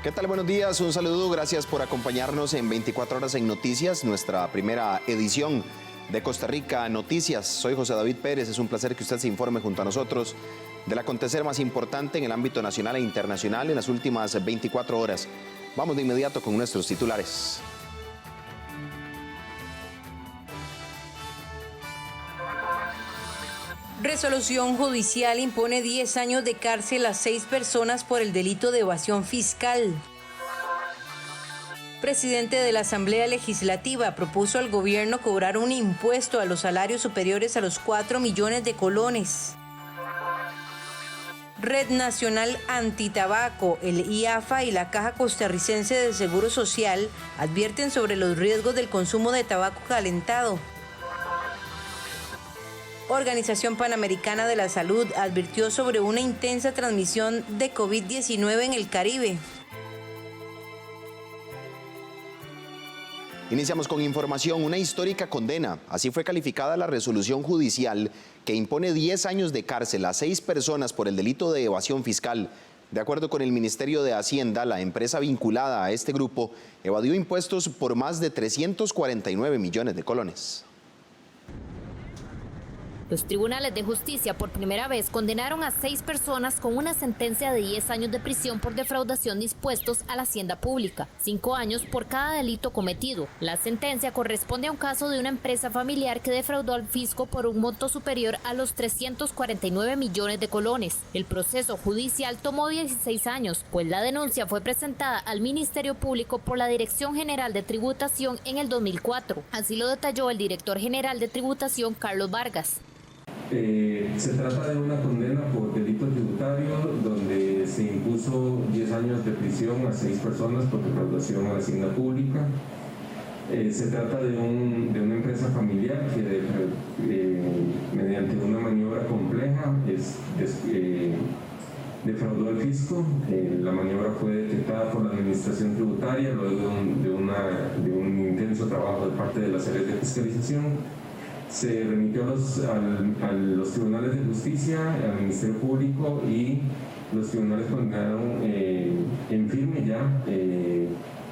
¿Qué tal? Buenos días, un saludo, gracias por acompañarnos en 24 horas en Noticias, nuestra primera edición de Costa Rica Noticias. Soy José David Pérez, es un placer que usted se informe junto a nosotros del acontecer más importante en el ámbito nacional e internacional en las últimas 24 horas. Vamos de inmediato con nuestros titulares. Resolución judicial impone 10 años de cárcel a 6 personas por el delito de evasión fiscal. Presidente de la Asamblea Legislativa propuso al gobierno cobrar un impuesto a los salarios superiores a los 4 millones de colones. Red Nacional Antitabaco, el IAFA y la Caja Costarricense de Seguro Social advierten sobre los riesgos del consumo de tabaco calentado. Organización Panamericana de la Salud advirtió sobre una intensa transmisión de COVID-19 en el Caribe. Iniciamos con información, una histórica condena. Así fue calificada la resolución judicial que impone 10 años de cárcel a 6 personas por el delito de evasión fiscal. De acuerdo con el Ministerio de Hacienda, la empresa vinculada a este grupo evadió impuestos por más de 349 millones de colones. Los tribunales de justicia por primera vez condenaron a 6 personas con una sentencia de 10 años de prisión por defraudación de impuestos a la hacienda pública, 5 años por cada delito cometido. La sentencia corresponde a un caso de una empresa familiar que defraudó al fisco por un monto superior a los 349 millones de colones. El proceso judicial tomó 16 años, pues la denuncia fue presentada al Ministerio Público por la Dirección General de Tributación en el 2004. Así lo detalló el director general de Tributación, Carlos Vargas. Se trata de una condena por delito tributario donde se impuso 10 años de prisión a 6 personas por defraudación a la hacienda pública. Se trata de una empresa familiar que mediante una maniobra compleja defraudó al fisco. La maniobra fue detectada por la administración tributaria luego de un intenso trabajo de parte de las áreas de fiscalización. Se remitió a los tribunales de justicia, al Ministerio Público, y los tribunales condenaron en firme ya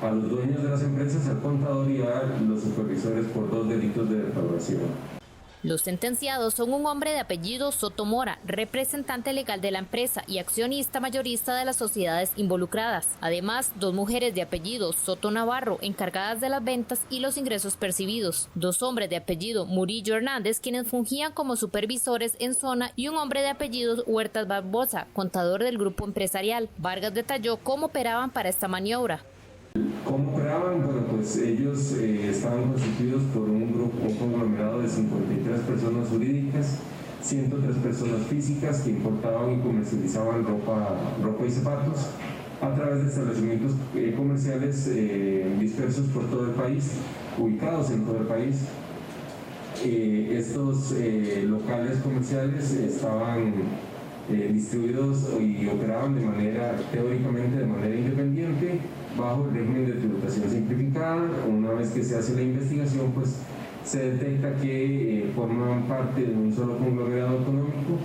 a los dueños de las empresas, al contador y a los supervisores por 2 delitos de defraudación. Los sentenciados son un hombre de apellido Soto Mora, representante legal de la empresa y accionista mayorista de las sociedades involucradas. Además, 2 mujeres de apellido Soto Navarro, encargadas de las ventas y los ingresos percibidos. 2 hombres de apellido Murillo Hernández, quienes fungían como supervisores en zona, y un hombre de apellido Huertas Barbosa, contador del grupo empresarial. Vargas detalló cómo operaban para esta maniobra. ¿Cómo operaban? Bueno, pues ellos estaban constituidos por un conglomerado de 53 personas jurídicas, 103 personas físicas que importaban y comercializaban ropa y zapatos a través de establecimientos comerciales dispersos por todo el país, ubicados en todo el país. Estos locales comerciales estaban distribuidos y operaban teóricamente de manera independiente, bajo el régimen de tributación simplificada. Una vez que se hace la investigación, pues se detecta que forman parte de un solo conglomerado económico,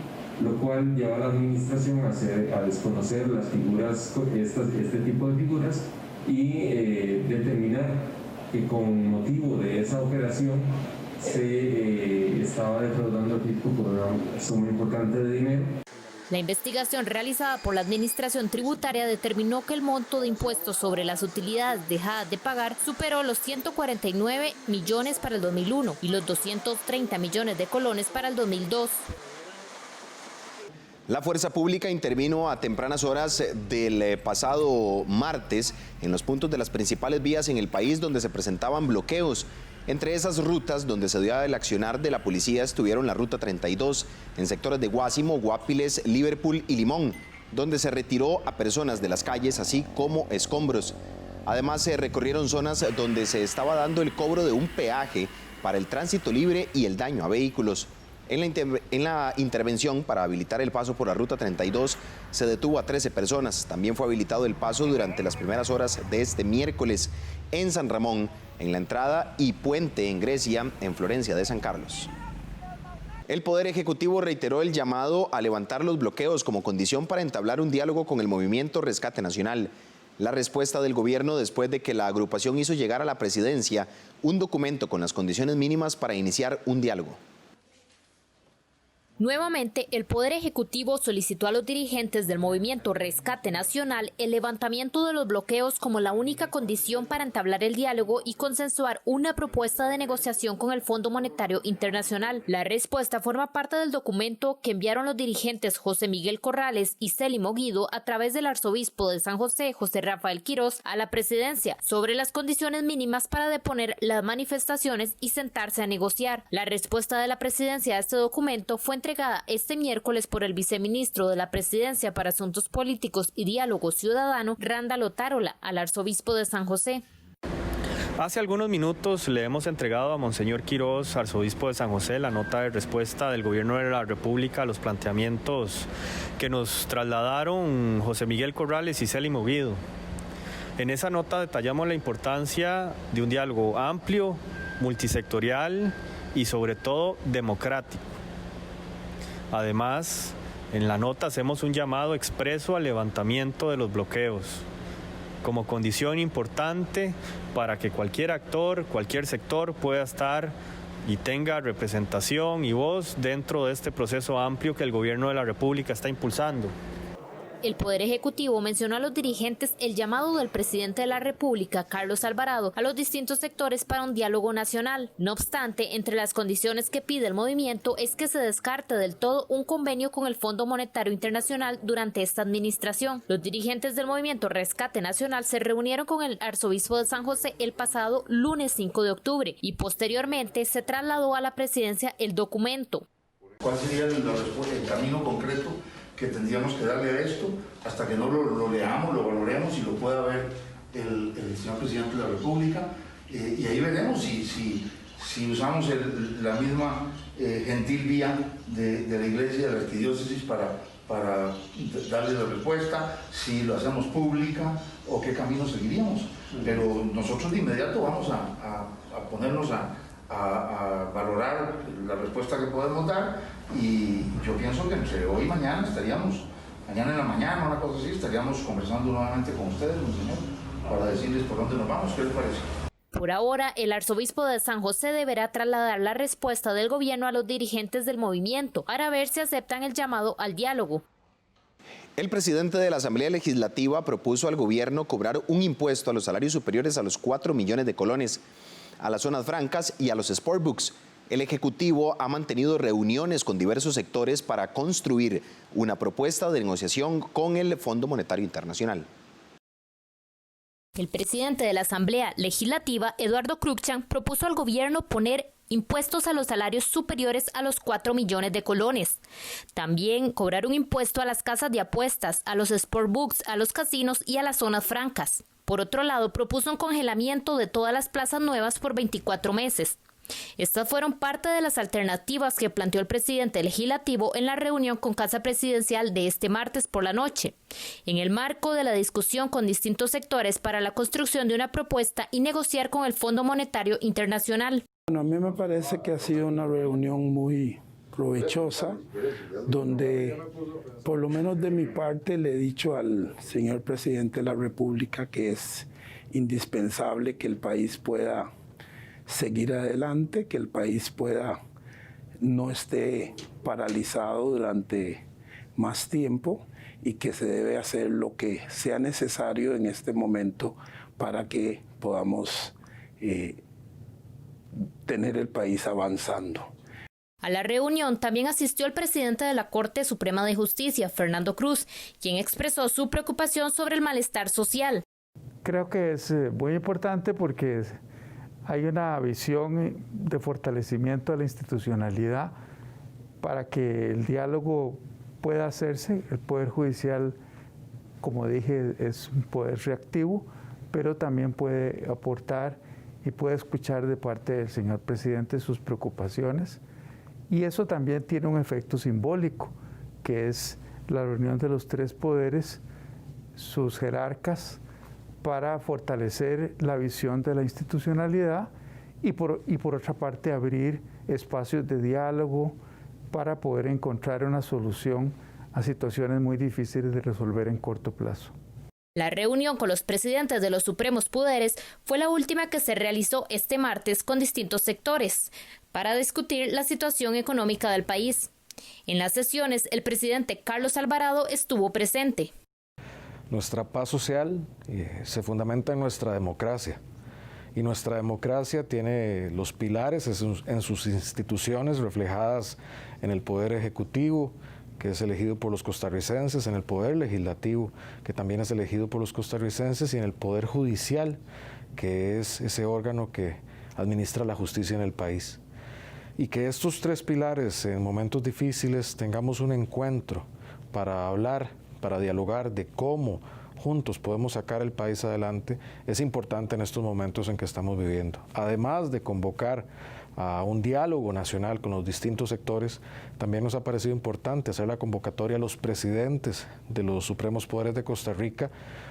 lo cual lleva a la administración a desconocer las figuras, este tipo de figuras, y determinar que con motivo de esa operación se estaba defraudando al fisco por una suma importante de dinero. La investigación realizada por la Administración Tributaria determinó que el monto de impuestos sobre las utilidades dejadas de pagar superó los 149 millones para el 2001 y los 230 millones de colones para el 2002. La fuerza pública intervino a tempranas horas del pasado martes en los puntos de las principales vías en el país donde se presentaban bloqueos. Entre esas rutas donde se dio el accionar de la policía estuvieron la Ruta 32 en sectores de Guásimo, Guapiles, Liverpool y Limón, donde se retiró a personas de las calles así como escombros. Además se recorrieron zonas donde se estaba dando el cobro de un peaje para el tránsito libre y el daño a vehículos. En la intervención para habilitar el paso por la Ruta 32 se detuvo a 13 personas. También fue habilitado el paso durante las primeras horas de este miércoles en San Ramón, en la entrada y puente en Grecia, en Florencia de San Carlos. El Poder Ejecutivo reiteró el llamado a levantar los bloqueos como condición para entablar un diálogo con el Movimiento Rescate Nacional. La respuesta del gobierno después de que la agrupación hizo llegar a la presidencia un documento con las condiciones mínimas para iniciar un diálogo. Nuevamente, el Poder Ejecutivo solicitó a los dirigentes del movimiento Rescate Nacional el levantamiento de los bloqueos como la única condición para entablar el diálogo y consensuar una propuesta de negociación con el Fondo Monetario Internacional. La respuesta forma parte del documento que enviaron los dirigentes José Miguel Corrales y Célimo Guido a través del arzobispo de San José, José Rafael Quirós, a la presidencia sobre las condiciones mínimas para deponer las manifestaciones y sentarse a negociar. La respuesta de la presidencia a este documento fue entregada este miércoles por el viceministro de la Presidencia para Asuntos Políticos y Diálogo Ciudadano, Randall Otárola, al arzobispo de San José. Hace algunos minutos le hemos entregado a Monseñor Quirós, arzobispo de San José, la nota de respuesta del Gobierno de la República a los planteamientos que nos trasladaron José Miguel Corrales y Célimo Guido. En esa nota detallamos la importancia de un diálogo amplio, multisectorial y sobre todo democrático. Además, en la nota hacemos un llamado expreso al levantamiento de los bloqueos como condición importante para que cualquier actor, cualquier sector pueda estar y tenga representación y voz dentro de este proceso amplio que el Gobierno de la República está impulsando. El Poder Ejecutivo mencionó a los dirigentes el llamado del presidente de la República, Carlos Alvarado, a los distintos sectores para un diálogo nacional. No obstante, entre las condiciones que pide el movimiento es que se descarte del todo un convenio con el Fondo Monetario Internacional durante esta administración. Los dirigentes del movimiento Rescate Nacional se reunieron con el arzobispo de San José el pasado lunes 5 de octubre y posteriormente se trasladó a la presidencia el documento. ¿Cuál sería el camino concreto que tendríamos que darle a esto hasta que no lo leamos, lo valoremos y lo pueda ver el señor presidente de la República? Y ahí veremos si usamos la misma gentil vía de la Iglesia, de la Arquidiócesis para darle la respuesta, si lo hacemos pública o qué camino seguiríamos. Pero nosotros de inmediato vamos a ponernos a valorar la respuesta que podemos dar, y yo pienso que entre hoy y mañana mañana en la mañana, una cosa así, estaríamos conversando nuevamente con ustedes, Monseñor, para decirles por dónde nos vamos. ¿Qué les parece? Por ahora, el arzobispo de San José deberá trasladar la respuesta del gobierno a los dirigentes del movimiento para ver si aceptan el llamado al diálogo. El presidente de la Asamblea Legislativa propuso al gobierno cobrar un impuesto a los salarios superiores a los 4 millones de colones, a las zonas francas y a los sportbooks. El Ejecutivo ha mantenido reuniones con diversos sectores para construir una propuesta de negociación con el Fondo Monetario Internacional. El presidente de la Asamblea Legislativa, Eduardo Cruikshank, propuso al gobierno poner impuestos a los salarios superiores a los 4 millones de colones. También cobrar un impuesto a las casas de apuestas, a los sportbooks, a los casinos y a las zonas francas. Por otro lado, propuso un congelamiento de todas las plazas nuevas por 24 meses. Estas fueron parte de las alternativas que planteó el presidente legislativo en la reunión con Casa Presidencial de este martes por la noche, en el marco de la discusión con distintos sectores para la construcción de una propuesta y negociar con el Fondo Monetario Internacional. Bueno, a mí me parece que ha sido una reunión muy provechosa, donde por lo menos de mi parte le he dicho al señor presidente de la República que es indispensable que el país pueda seguir adelante, que el país no esté paralizado durante más tiempo y que se debe hacer lo que sea necesario en este momento para que podamos tener el país avanzando. A la reunión también asistió el presidente de la Corte Suprema de Justicia, Fernando Cruz, quien expresó su preocupación sobre el malestar social. Creo que es muy importante porque hay una visión de fortalecimiento de la institucionalidad para que el diálogo pueda hacerse. El Poder Judicial, como dije, es un poder reactivo, pero también puede aportar y puede escuchar de parte del señor presidente sus preocupaciones. Y eso también tiene un efecto simbólico, que es la reunión de los tres poderes, sus jerarcas, para fortalecer la visión de la institucionalidad y por otra parte abrir espacios de diálogo para poder encontrar una solución a situaciones muy difíciles de resolver en corto plazo. La reunión con los presidentes de los supremos poderes fue la última que se realizó este martes con distintos sectores para discutir la situación económica del país. En las sesiones, el presidente Carlos Alvarado estuvo presente. Nuestra paz social se fundamenta en nuestra democracia. Y nuestra democracia tiene los pilares en sus instituciones reflejadas en el Poder Ejecutivo, que es elegido por los costarricenses, en el Poder Legislativo, que también es elegido por los costarricenses, y en el Poder Judicial, que es ese órgano que administra la justicia en el país. Y que estos tres pilares, en momentos difíciles, tengamos un encuentro para hablar, para dialogar de cómo juntos podemos sacar el país adelante, es importante en estos momentos en que estamos viviendo. Además de convocar a un diálogo nacional con los distintos sectores, también nos ha parecido importante hacer la convocatoria a los presidentes de los supremos poderes de Costa Rica,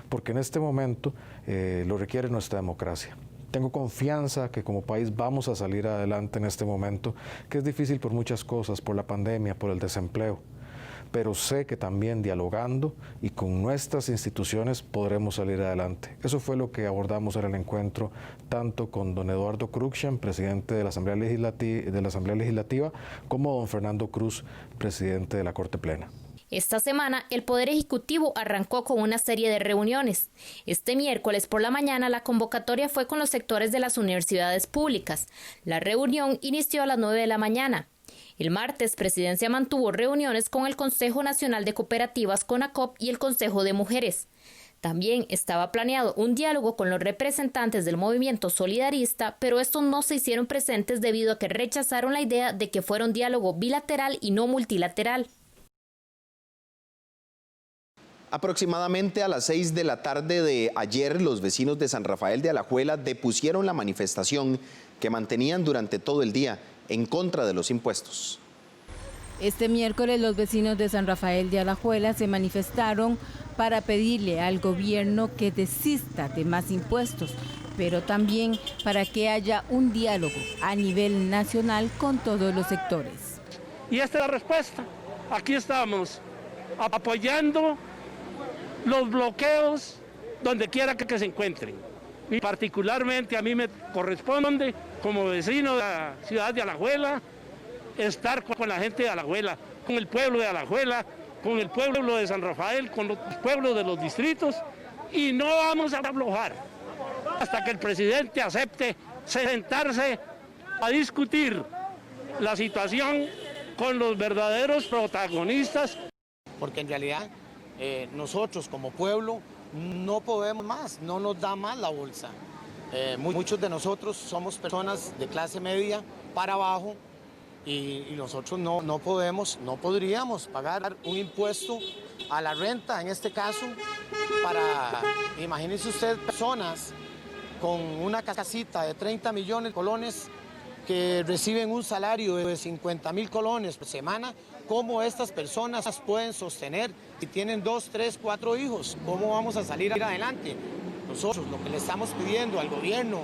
porque en este momento lo requiere nuestra democracia. Tengo confianza que como país vamos a salir adelante en este momento, que es difícil por muchas cosas, por la pandemia, por el desempleo. Pero sé que también dialogando y con nuestras instituciones podremos salir adelante. Eso fue lo que abordamos en el encuentro, tanto con don Eduardo Cruikshank, presidente de la Asamblea Legislativa, como don Fernando Cruz, presidente de la Corte Plena. Esta semana, el Poder Ejecutivo arrancó con una serie de reuniones. Este miércoles por la mañana, la convocatoria fue con los sectores de las universidades públicas. La reunión inició a las 9 de la mañana. El martes, Presidencia mantuvo reuniones con el Consejo Nacional de Cooperativas CONACOP y el Consejo de Mujeres. También estaba planeado un diálogo con los representantes del movimiento solidarista, pero estos no se hicieron presentes debido a que rechazaron la idea de que fuera un diálogo bilateral y no multilateral. Aproximadamente a las 6 de la tarde de ayer, los vecinos de San Rafael de Alajuela depusieron la manifestación que mantenían durante todo el día en contra de los impuestos. Este miércoles los vecinos de San Rafael de Alajuela se manifestaron para pedirle al gobierno que desista de más impuestos, pero también para que haya un diálogo a nivel nacional con todos los sectores. Y esta es la respuesta. Aquí estamos apoyando los bloqueos donde quiera que se encuentren. Y particularmente a mí me corresponde, como vecino de la ciudad de Alajuela, estar con la gente de Alajuela, con el pueblo de Alajuela, con el pueblo de San Rafael, con los pueblos de los distritos, y no vamos a aflojar hasta que el presidente acepte sentarse a discutir la situación con los verdaderos protagonistas. Porque en realidad nosotros como pueblo no podemos más, no nos da más la bolsa. Muchos de nosotros somos personas de clase media para abajo y nosotros no podríamos pagar un impuesto a la renta, en este caso, para, imagínense usted, personas con una casita de 30 millones de colones que reciben un salario de 50,000 colones por semana. ¿Cómo estas personas pueden sostener si tienen 2, 3, 4 hijos? ¿Cómo vamos a salir adelante? Nosotros lo que le estamos pidiendo al gobierno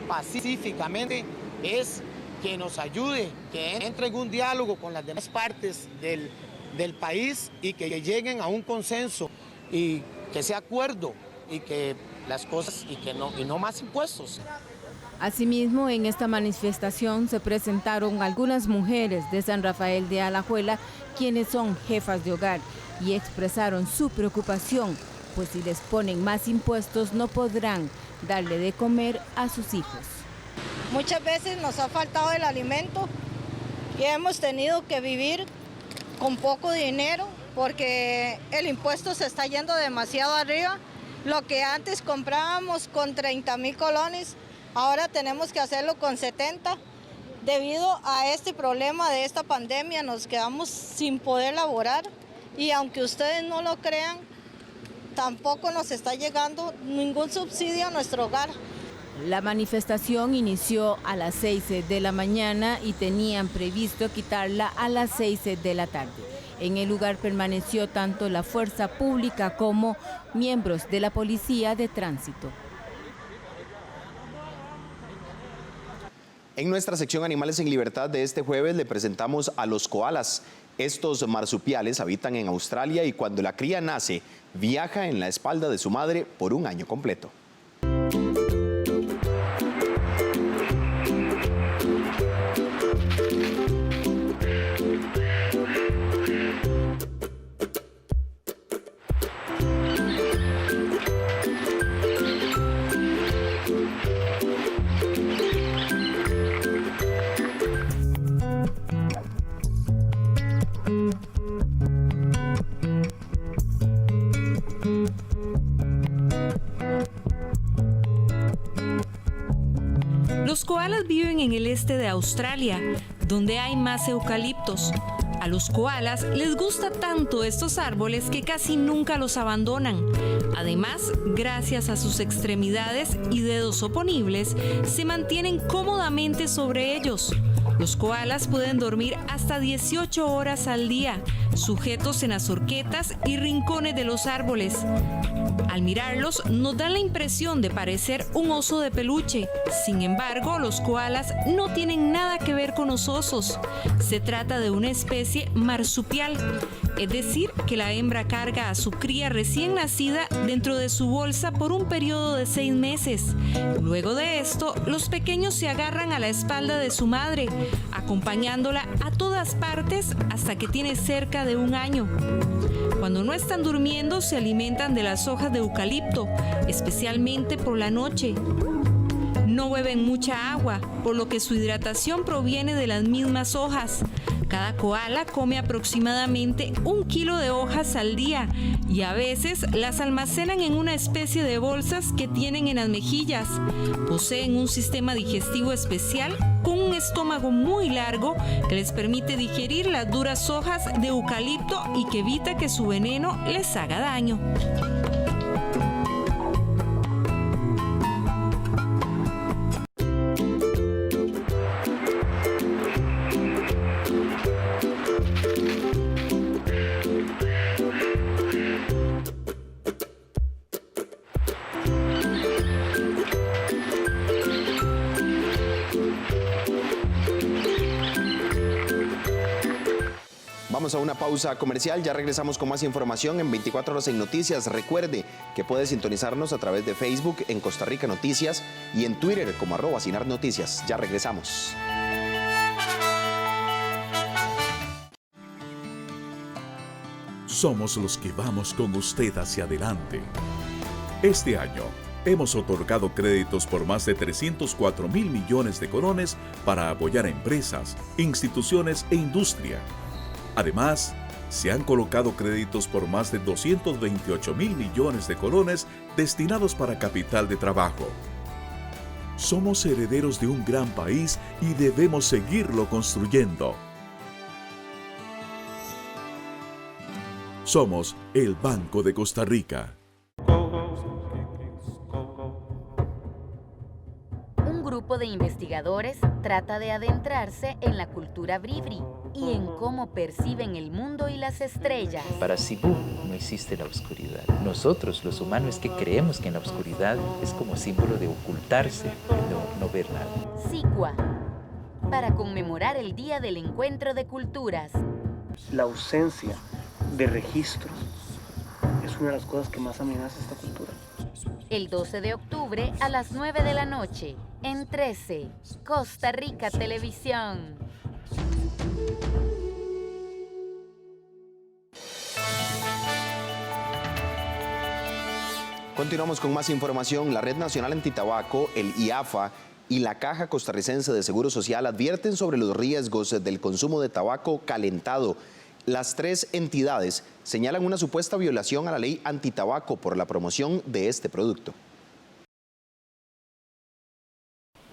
pacíficamente es que nos ayude, que entre en un diálogo con las demás partes del país y que lleguen a un consenso y que sea acuerdo y que las cosas y no más impuestos. Asimismo, en esta manifestación se presentaron algunas mujeres de San Rafael de Alajuela, quienes son jefas de hogar, y expresaron su preocupación, pues si les ponen más impuestos no podrán darle de comer a sus hijos. Muchas veces nos ha faltado el alimento y hemos tenido que vivir con poco dinero porque el impuesto se está yendo demasiado arriba. Lo que antes comprábamos con 30,000 colones, ahora tenemos que hacerlo con 70. Debido a este problema de esta pandemia nos quedamos sin poder laborar y aunque ustedes no lo crean, tampoco nos está llegando ningún subsidio a nuestro hogar. La manifestación inició a las 6 de la mañana y tenían previsto quitarla a las 6 de la tarde. En el lugar permaneció tanto la fuerza pública como miembros de la Policía de Tránsito. En nuestra sección Animales en Libertad de este jueves le presentamos a los koalas. Estos marsupiales habitan en Australia y cuando la cría nace, viaja en la espalda de su madre por un año completo. Los koalas viven en el este de Australia, donde hay más eucaliptos. A los koalas les gusta tanto estos árboles que casi nunca los abandonan. Además, gracias a sus extremidades y dedos oponibles, se mantienen cómodamente sobre ellos. Los koalas pueden dormir hasta 18 horas al día, sujetos en las horquetas y rincones de los árboles. Al mirarlos, nos dan la impresión de parecer un oso de peluche. Sin embargo, los koalas no tienen nada que ver con los osos. Se trata de una especie marsupial, es decir, que la hembra carga a su cría recién nacida dentro de su bolsa por un periodo de 6 meses. Luego de esto, los pequeños se agarran a la espalda de su madre, acompañándola a todas partes hasta que tiene cerca de 1 año. Cuando no están durmiendo, se alimentan de las hojas de eucalipto, especialmente por la noche. No beben mucha agua, por lo que su hidratación proviene de las mismas hojas. Cada koala come aproximadamente 1 kilo de hojas al día y a veces las almacenan en una especie de bolsas que tienen en las mejillas. Poseen un sistema digestivo especial con un estómago muy largo que les permite digerir las duras hojas de eucalipto y que evita que su veneno les haga daño. Vamos a una pausa comercial, ya regresamos con más información en 24 horas en Noticias. Recuerde que puede sintonizarnos a través de Facebook en Costa Rica Noticias y en Twitter como @SinarNoticias. Ya regresamos. Somos los que vamos con usted hacia adelante. Este año hemos otorgado créditos por más de 304.000 millones de colones para apoyar a empresas, instituciones e industria. Además, se han colocado créditos por más de 228.000 millones de colones destinados para capital de trabajo. Somos herederos de un gran país y debemos seguirlo construyendo. Somos el Banco de Costa Rica. Un grupo de investigadores trata de adentrarse en la cultura bribri y en cómo perciben el mundo y las estrellas. Para Cibú no existe la oscuridad. Nosotros, los humanos, que creemos que en la oscuridad es como símbolo de ocultarse, de no ver nada. Sicua, para conmemorar el Día del Encuentro de Culturas. La ausencia de registros es una de las cosas que más amenaza esta cultura. El 12 de octubre a las 9 de la noche, en 13, Costa Rica Televisión. Continuamos con más información. La Red Nacional Antitabaco, el IAFA y la Caja Costarricense de Seguro Social advierten sobre los riesgos del consumo de tabaco calentado. Las 3 entidades señalan una supuesta violación a la ley antitabaco por la promoción de este producto.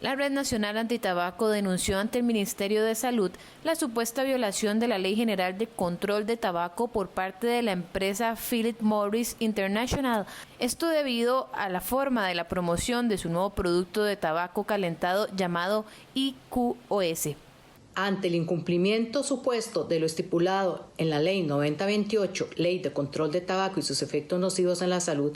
La Red Nacional Antitabaco denunció ante el Ministerio de Salud la supuesta violación de la Ley General de Control de Tabaco por parte de la empresa Philip Morris International. Esto debido a la forma de la promoción de su nuevo producto de tabaco calentado llamado IQOS. Ante el incumplimiento supuesto de lo estipulado en la Ley 9028, Ley de Control de Tabaco y sus efectos nocivos en la salud,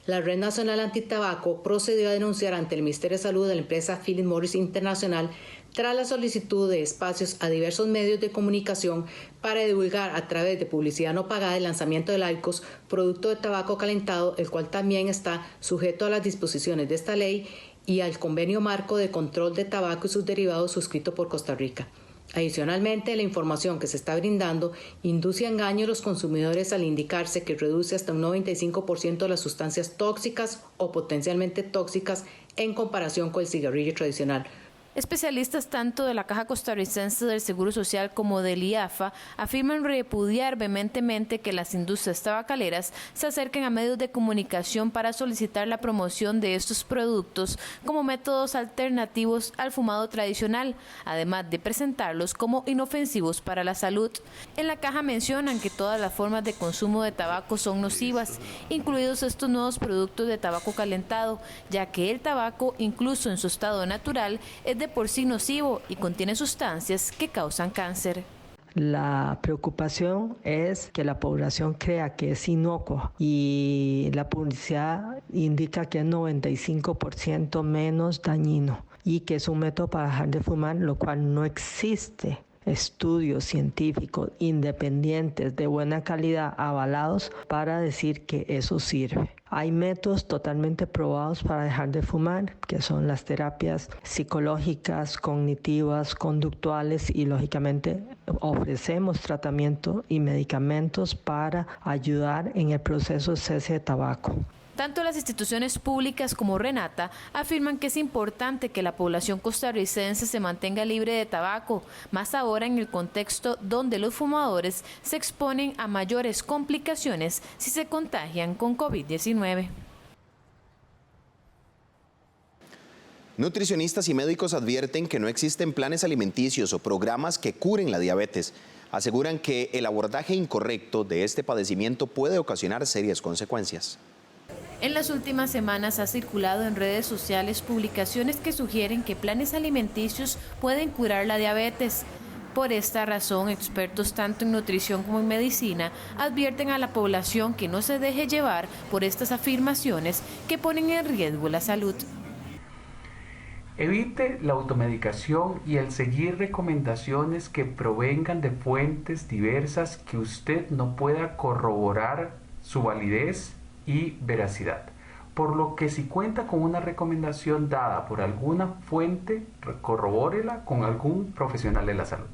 la Red Nacional Antitabaco procedió a denunciar ante el Ministerio de Salud de la empresa Philip Morris International tras la solicitud de espacios a diversos medios de comunicación para divulgar a través de publicidad no pagada el lanzamiento del IQOS, producto de tabaco calentado, el cual también está sujeto a las disposiciones de esta ley y al Convenio Marco de Control de Tabaco y sus derivados suscrito por Costa Rica. Adicionalmente, la información que se está brindando induce a engaño a los consumidores al indicarse que reduce hasta un 95% las sustancias tóxicas o potencialmente tóxicas en comparación con el cigarrillo tradicional. Especialistas tanto de la Caja Costarricense del Seguro Social como del IAFA afirman repudiar vehementemente que las industrias tabacaleras se acerquen a medios de comunicación para solicitar la promoción de estos productos como métodos alternativos al fumado tradicional, además de presentarlos como inofensivos para la salud. En la Caja mencionan que todas las formas de consumo de tabaco son nocivas, incluidos estos nuevos productos de tabaco calentado, ya que el tabaco, incluso en su estado natural, es de por sí nocivo y contiene sustancias que causan cáncer. La preocupación es que la población crea que es inocuo y la publicidad indica que es 95% menos dañino y que es un método para dejar de fumar, lo cual no existe estudios científicos independientes de buena calidad avalados para decir que eso sirve. Hay métodos totalmente probados para dejar de fumar, que son las terapias psicológicas, cognitivas, conductuales y lógicamente ofrecemos tratamiento y medicamentos para ayudar en el proceso de cese de tabaco. Tanto las instituciones públicas como Renata afirman que es importante que la población costarricense se mantenga libre de tabaco, más ahora en el contexto donde los fumadores se exponen a mayores complicaciones si se contagian con COVID-19. Nutricionistas y médicos advierten que no existen planes alimenticios o programas que curen la diabetes. Aseguran que el abordaje incorrecto de este padecimiento puede ocasionar serias consecuencias. En las últimas semanas ha circulado en redes sociales publicaciones que sugieren que planes alimenticios pueden curar la diabetes. Por esta razón, expertos tanto en nutrición como en medicina advierten a la población que no se deje llevar por estas afirmaciones que ponen en riesgo la salud. Evite la automedicación y el seguir recomendaciones que provengan de fuentes diversas que usted no pueda corroborar su validez y veracidad, por lo que si cuenta con una recomendación dada por alguna fuente, corrobórela con algún profesional de la salud.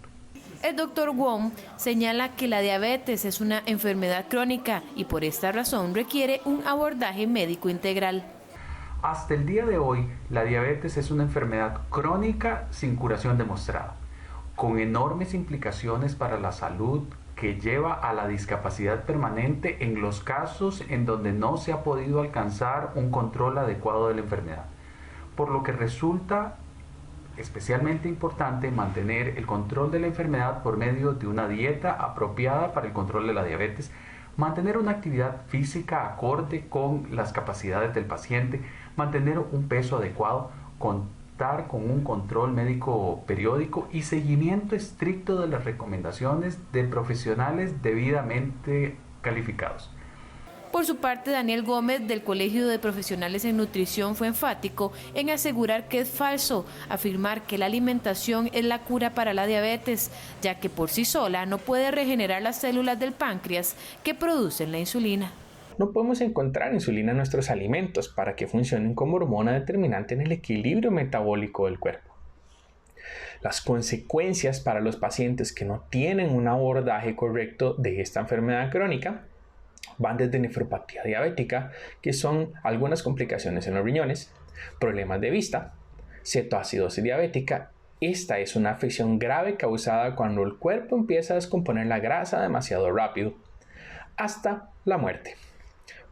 El doctor Wong señala que la diabetes es una enfermedad crónica y por esta razón requiere un abordaje médico integral. Hasta el día de hoy, la diabetes es una enfermedad crónica sin curación demostrada, con enormes implicaciones para la salud, que lleva a la discapacidad permanente en los casos en donde no se ha podido alcanzar un control adecuado de la enfermedad, por lo que resulta especialmente importante mantener el control de la enfermedad por medio de una dieta apropiada para el control de la diabetes, mantener una actividad física acorde con las capacidades del paciente, mantener un peso adecuado, contar con un control médico periódico y seguimiento estricto de las recomendaciones de profesionales debidamente calificados. Por su parte, Daniel Gómez, del Colegio de Profesionales en Nutrición, fue enfático en asegurar que es falso afirmar que la alimentación es la cura para la diabetes, ya que por sí sola no puede regenerar las células del páncreas que producen la insulina. No podemos encontrar insulina en nuestros alimentos para que funcionen como hormona determinante en el equilibrio metabólico del cuerpo. Las consecuencias para los pacientes que no tienen un abordaje correcto de esta enfermedad crónica van desde nefropatía diabética, que son algunas complicaciones en los riñones, problemas de vista, cetoacidosis diabética. Esta es una afección grave causada cuando el cuerpo empieza a descomponer la grasa demasiado rápido, hasta la muerte.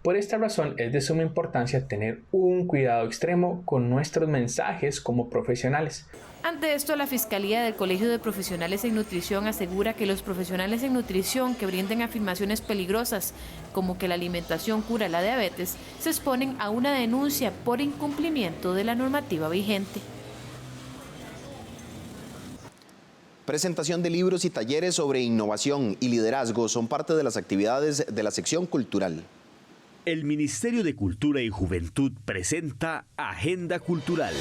Por esta razón es de suma importancia tener un cuidado extremo con nuestros mensajes como profesionales. Ante esto, la Fiscalía del Colegio de Profesionales en Nutrición asegura que los profesionales en nutrición que brinden afirmaciones peligrosas, como que la alimentación cura la diabetes, se exponen a una denuncia por incumplimiento de la normativa vigente. Presentación de libros y talleres sobre innovación y liderazgo son parte de las actividades de la sección cultural. El Ministerio de Cultura y Juventud presenta Agenda Cultural.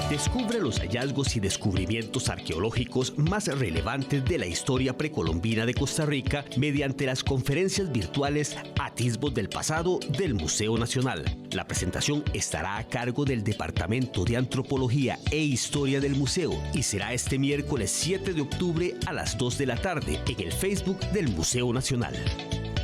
Descubre los hallazgos y descubrimientos arqueológicos más relevantes de la historia precolombina de Costa Rica mediante las conferencias virtuales Atisbos del Pasado del Museo Nacional. La presentación estará a cargo del Departamento de Antropología e Historia del Museo y será este miércoles 7 de octubre a las 2 de la tarde en el Facebook del Museo Nacional.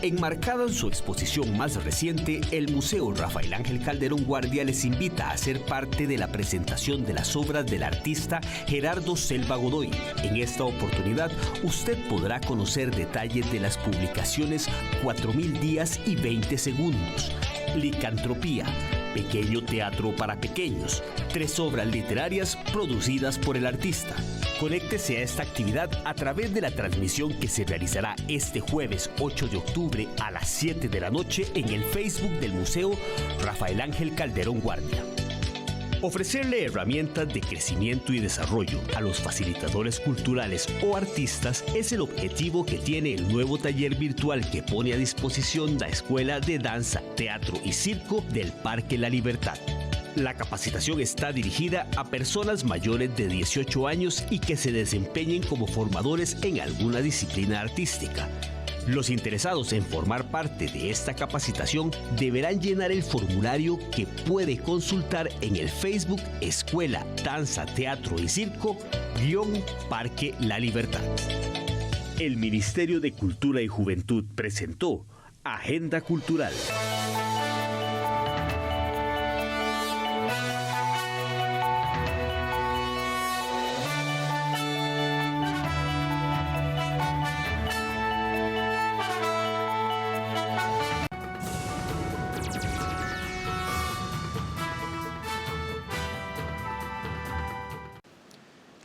Enmarcado en su exposición más reciente, el Museo Rafael Ángel Calderón Guardia les invita a ser parte de la presentación de las obras del artista Gerardo Selva Godoy. En esta oportunidad, usted podrá conocer detalles de las publicaciones 4000 días y 20 segundos, Licantropía, Pequeño teatro para pequeños, 3 obras literarias producidas por el artista. Conéctese a esta actividad a través de la transmisión que se realizará este jueves 8 de octubre a las 7 de la noche en el Facebook del Museo Rafael Ángel Calderón Guardia. Ofrecerle herramientas de crecimiento y desarrollo a los facilitadores culturales o artistas es el objetivo que tiene el nuevo taller virtual que pone a disposición la Escuela de Danza, Teatro y Circo del Parque La Libertad. La capacitación está dirigida a personas mayores de 18 años y que se desempeñen como formadores en alguna disciplina artística. Los interesados en formar parte de esta capacitación deberán llenar el formulario que puede consultar en el Facebook Escuela Danza, Teatro y Circo Parque La Libertad. El Ministerio de Cultura y Juventud presentó Agenda Cultural.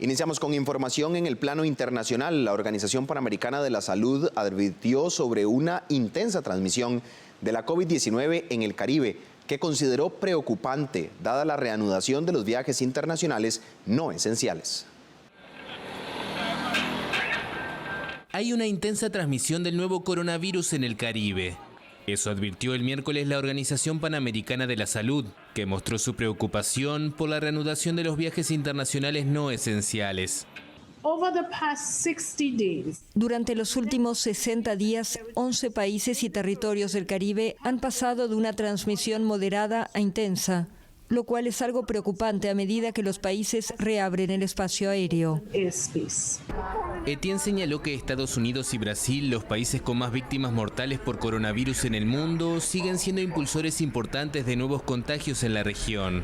Iniciamos con información en el plano internacional. La Organización Panamericana de la Salud advirtió sobre una intensa transmisión de la COVID-19 en el Caribe, que consideró preocupante, dada la reanudación de los viajes internacionales no esenciales. Hay una intensa transmisión del nuevo coronavirus en el Caribe. Eso advirtió el miércoles la Organización Panamericana de la Salud, que mostró su preocupación por la reanudación de los viajes internacionales no esenciales. Durante los últimos 60 días, 11 países y territorios del Caribe han pasado de una transmisión moderada a intensa, lo cual es algo preocupante a medida que los países reabren el espacio aéreo. Etienne señaló que Estados Unidos y Brasil, los países con más víctimas mortales por coronavirus en el mundo, siguen siendo impulsores importantes de nuevos contagios en la región.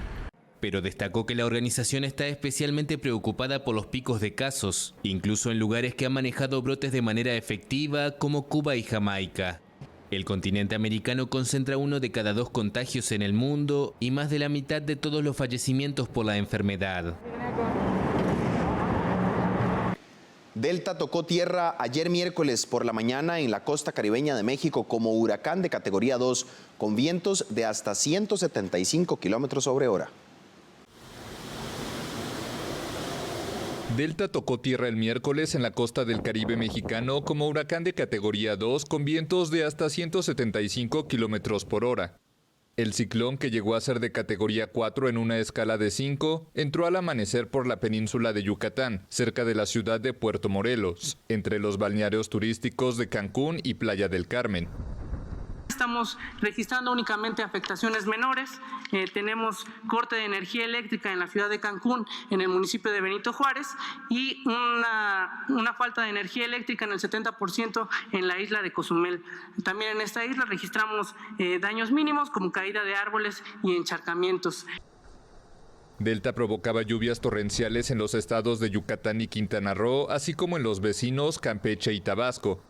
Pero destacó que la organización está especialmente preocupada por los picos de casos, incluso en lugares que han manejado brotes de manera efectiva como Cuba y Jamaica. El continente americano concentra 1 de cada 2 contagios en el mundo y más de la mitad de todos los fallecimientos por la enfermedad. Delta tocó tierra ayer miércoles por la mañana en la costa caribeña de México como huracán de categoría 2, con vientos de hasta 175 kilómetros sobre hora. Delta tocó tierra el miércoles en la costa del Caribe mexicano como huracán de categoría 2 con vientos de hasta 175 kilómetros por hora. El ciclón, que llegó a ser de categoría 4 en una escala de 5, entró al amanecer por la península de Yucatán, cerca de la ciudad de Puerto Morelos, entre los balnearios turísticos de Cancún y Playa del Carmen. Estamos registrando únicamente afectaciones menores. Tenemos corte de energía eléctrica en la ciudad de Cancún, en el municipio de Benito Juárez, y una falta de energía eléctrica en el 70% en la isla de Cozumel. También en esta isla registramos daños mínimos como caída de árboles y encharcamientos. Delta provocaba lluvias torrenciales en los estados de Yucatán y Quintana Roo, así como en los vecinos Campeche y Tabasco.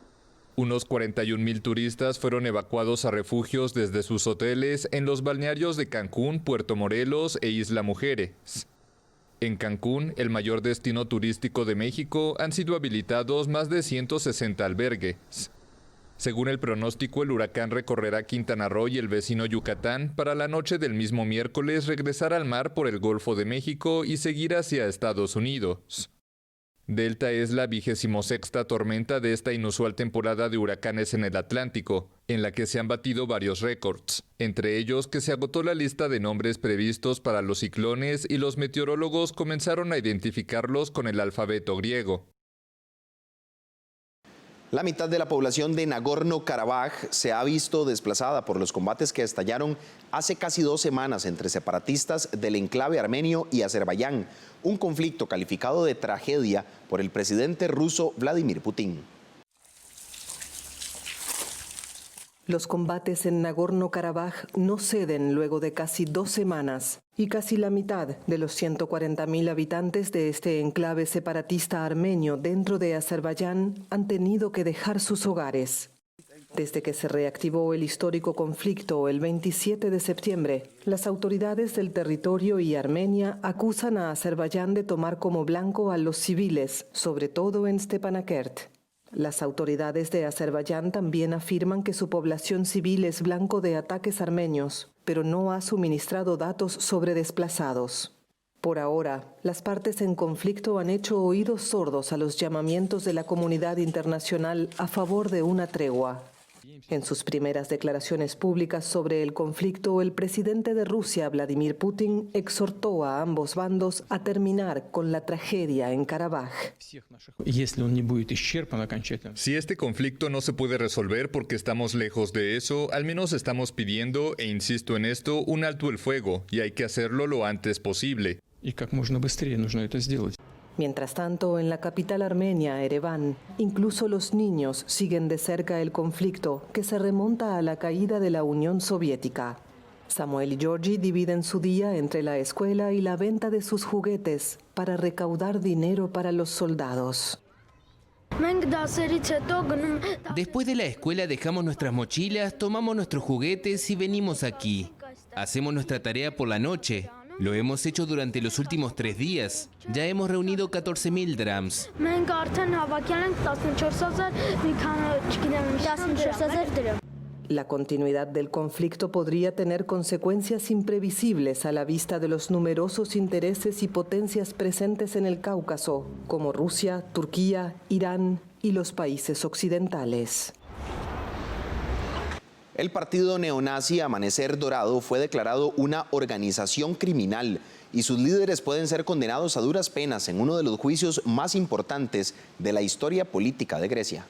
Unos 41,000 turistas fueron evacuados a refugios desde sus hoteles en los balnearios de Cancún, Puerto Morelos e Isla Mujeres. En Cancún, el mayor destino turístico de México, han sido habilitados más de 160 albergues. Según el pronóstico, el huracán recorrerá Quintana Roo y el vecino Yucatán para la noche del mismo miércoles regresar al mar por el Golfo de México y seguir hacia Estados Unidos. Delta es la 26ª tormenta de esta inusual temporada de huracanes en el Atlántico, en la que se han batido varios récords, entre ellos que se agotó la lista de nombres previstos para los ciclones y los meteorólogos comenzaron a identificarlos con el alfabeto griego. La mitad de la población de Nagorno-Karabaj se ha visto desplazada por los combates que estallaron hace casi 2 semanas entre separatistas del enclave armenio y Azerbaiyán, un conflicto calificado de tragedia por el presidente ruso Vladimir Putin. Los combates en Nagorno-Karabaj no ceden luego de casi 2 semanas y casi la mitad de los 140.000 habitantes de este enclave separatista armenio dentro de Azerbaiyán han tenido que dejar sus hogares. Desde que se reactivó el histórico conflicto el 27 de septiembre, las autoridades del territorio y Armenia acusan a Azerbaiyán de tomar como blanco a los civiles, sobre todo en Stepanakert. Las autoridades de Azerbaiyán también afirman que su población civil es blanco de ataques armenios, pero no ha suministrado datos sobre desplazados. Por ahora, las partes en conflicto han hecho oídos sordos a los llamamientos de la comunidad internacional a favor de una tregua. En sus primeras declaraciones públicas sobre el conflicto, el presidente de Rusia, Vladimir Putin, exhortó a ambos bandos a terminar con la tragedia en Karabaj. Si este conflicto no se puede resolver porque estamos lejos de eso, al menos estamos pidiendo, e insisto en esto, un alto el fuego, y hay que hacerlo lo antes posible. Mientras tanto, en la capital armenia, Ereván, incluso los niños siguen de cerca el conflicto que se remonta a la caída de la Unión Soviética. Samuel y Georgi dividen su día entre la escuela y la venta de sus juguetes para recaudar dinero para los soldados. Después de la escuela dejamos nuestras mochilas, tomamos nuestros juguetes y venimos aquí. Hacemos nuestra tarea por la noche. Lo hemos hecho durante los últimos 3 días. Ya hemos reunido 14.000 drams. La continuidad del conflicto podría tener consecuencias imprevisibles a la vista de los numerosos intereses y potencias presentes en el Cáucaso, como Rusia, Turquía, Irán y los países occidentales. El partido neonazi Amanecer Dorado fue declarado una organización criminal y sus líderes pueden ser condenados a duras penas en uno de los juicios más importantes de la historia política de Grecia.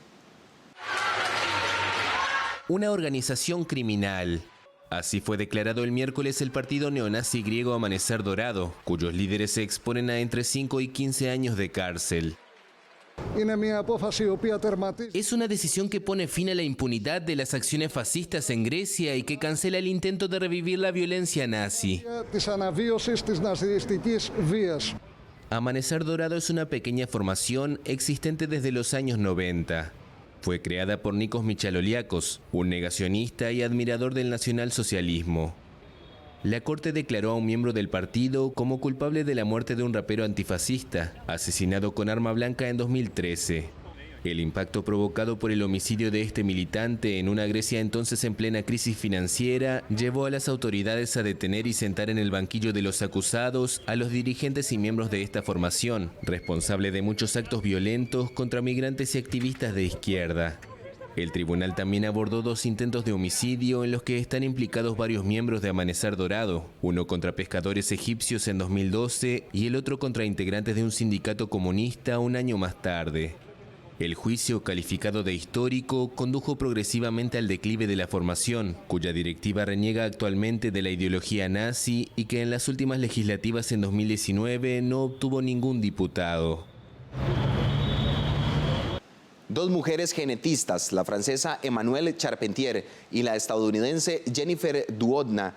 Una organización criminal. Así fue declarado el miércoles el partido neonazi griego Amanecer Dorado, cuyos líderes se exponen a entre 5 y 15 años de cárcel. Es una decisión que pone fin a la impunidad de las acciones fascistas en Grecia y que cancela el intento de revivir la violencia nazi. Amanecer Dorado es una pequeña formación existente desde los años 90. Fue creada por Nikos Michaloliakos, un negacionista y admirador del nacionalsocialismo. La corte declaró a un miembro del partido como culpable de la muerte de un rapero antifascista, asesinado con arma blanca en 2013. El impacto provocado por el homicidio de este militante en una Grecia entonces en plena crisis financiera llevó a las autoridades a detener y sentar en el banquillo de los acusados a los dirigentes y miembros de esta formación, responsable de muchos actos violentos contra migrantes y activistas de izquierda. El tribunal también abordó 2 intentos de homicidio en los que están implicados varios miembros de Amanecer Dorado, uno contra pescadores egipcios en 2012 y el otro contra integrantes de un sindicato comunista un año más tarde. El juicio, calificado de histórico, condujo progresivamente al declive de la formación, cuya directiva reniega actualmente de la ideología nazi y que en las últimas legislativas en 2019 no obtuvo ningún diputado. 2 mujeres genetistas, la francesa Emmanuelle Charpentier y la estadounidense Jennifer Doudna,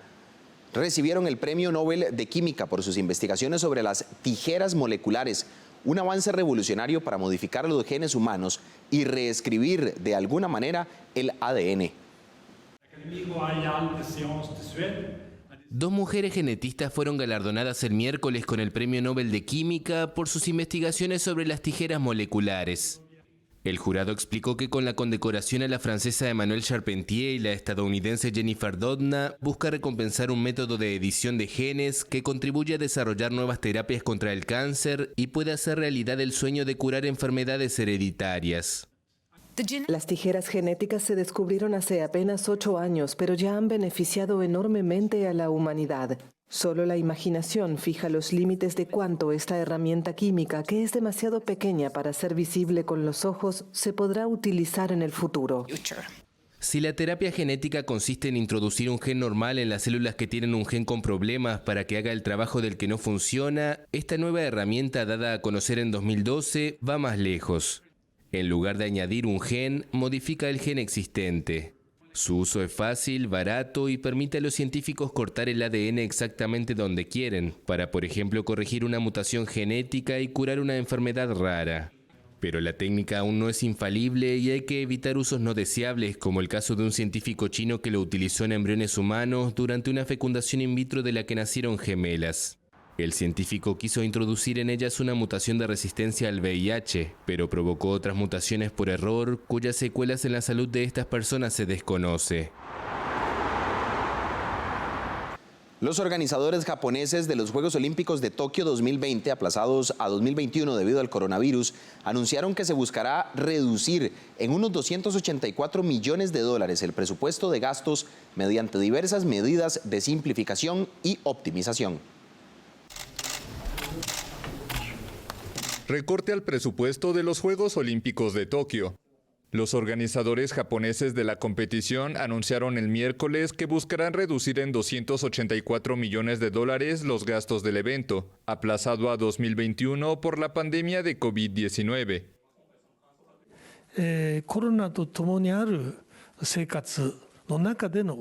recibieron el Premio Nobel de Química por sus investigaciones sobre las tijeras moleculares, un avance revolucionario para modificar los genes humanos y reescribir de alguna manera el ADN. 2 mujeres genetistas fueron galardonadas el miércoles con el Premio Nobel de Química por sus investigaciones sobre las tijeras moleculares. El jurado explicó que con la condecoración a la francesa Emmanuelle Charpentier y la estadounidense Jennifer Doudna busca recompensar un método de edición de genes que contribuye a desarrollar nuevas terapias contra el cáncer y puede hacer realidad el sueño de curar enfermedades hereditarias. Las tijeras genéticas se descubrieron hace apenas 8 años, pero ya han beneficiado enormemente a la humanidad. Solo la imaginación fija los límites de cuánto esta herramienta química, que es demasiado pequeña para ser visible con los ojos, se podrá utilizar en el futuro. Si la terapia genética consiste en introducir un gen normal en las células que tienen un gen con problemas para que haga el trabajo del que no funciona, esta nueva herramienta dada a conocer en 2012 va más lejos. En lugar de añadir un gen, modifica el gen existente. Su uso es fácil, barato y permite a los científicos cortar el ADN exactamente donde quieren, para por ejemplo corregir una mutación genética y curar una enfermedad rara. Pero la técnica aún no es infalible y hay que evitar usos no deseables, como el caso de un científico chino que lo utilizó en embriones humanos durante una fecundación in vitro de la que nacieron gemelas. El científico quiso introducir en ellas una mutación de resistencia al VIH, pero provocó otras mutaciones por error, cuyas secuelas en la salud de estas personas se desconoce. Los organizadores japoneses de los Juegos Olímpicos de Tokio 2020, aplazados a 2021 debido al coronavirus, anunciaron que se buscará reducir en unos $284 millones el presupuesto de gastos mediante diversas medidas de simplificación y optimización. Recorte al presupuesto de los Juegos Olímpicos de Tokio. Los organizadores japoneses de la competición anunciaron el miércoles que buscarán reducir en $284 millones los gastos del evento, aplazado a 2021 por la pandemia de COVID-19.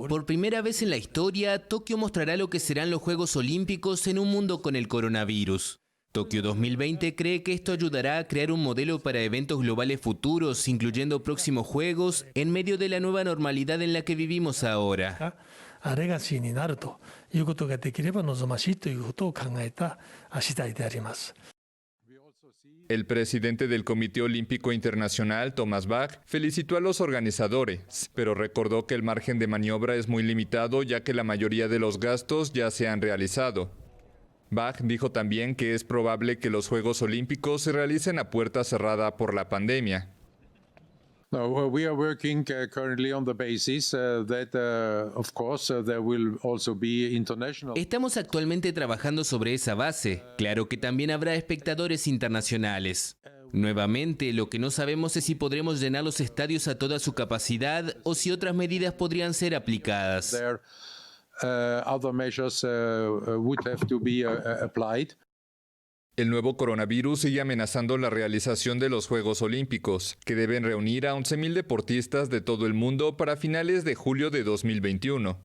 Por primera vez en la historia, Tokio mostrará lo que serán los Juegos Olímpicos en un mundo con el coronavirus. Tokio 2020 cree que esto ayudará a crear un modelo para eventos globales futuros, incluyendo próximos Juegos, en medio de la nueva normalidad en la que vivimos ahora. El presidente del Comité Olímpico Internacional, Thomas Bach, felicitó a los organizadores, pero recordó que el margen de maniobra es muy limitado ya que la mayoría de los gastos ya se han realizado. Bach dijo también que es probable que los Juegos Olímpicos se realicen a puerta cerrada por la pandemia. We are working currently on the basis that, of course, there will also be international. Estamos actualmente trabajando sobre esa base. Claro que también habrá espectadores internacionales. Nuevamente, lo que no sabemos es si podremos llenar los estadios a toda su capacidad o si otras medidas podrían ser aplicadas. Other measures would have to be applied. El nuevo coronavirus sigue amenazando la realización de los Juegos Olímpicos, que deben reunir a 11.000 deportistas de todo el mundo para finales de julio de 2021.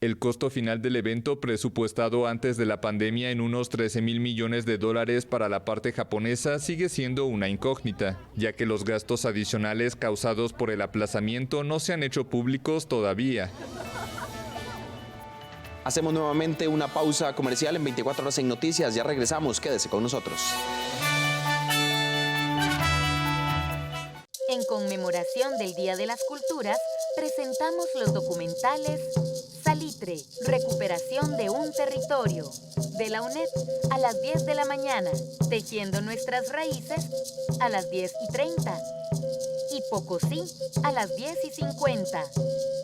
El costo final del evento, presupuestado antes de la pandemia en unos $13.000 millones para la parte japonesa, sigue siendo una incógnita, ya que los gastos adicionales causados por el aplazamiento no se han hecho públicos todavía. Hacemos nuevamente una pausa comercial en 24 horas en noticias. Ya regresamos, quédese con nosotros. En conmemoración del Día de las Culturas, presentamos los documentales Salitre, recuperación de un territorio, de la UNED, a las 10 de la mañana, Tejiendo nuestras raíces, a las 10:30, y Pocosí, a las 10:50.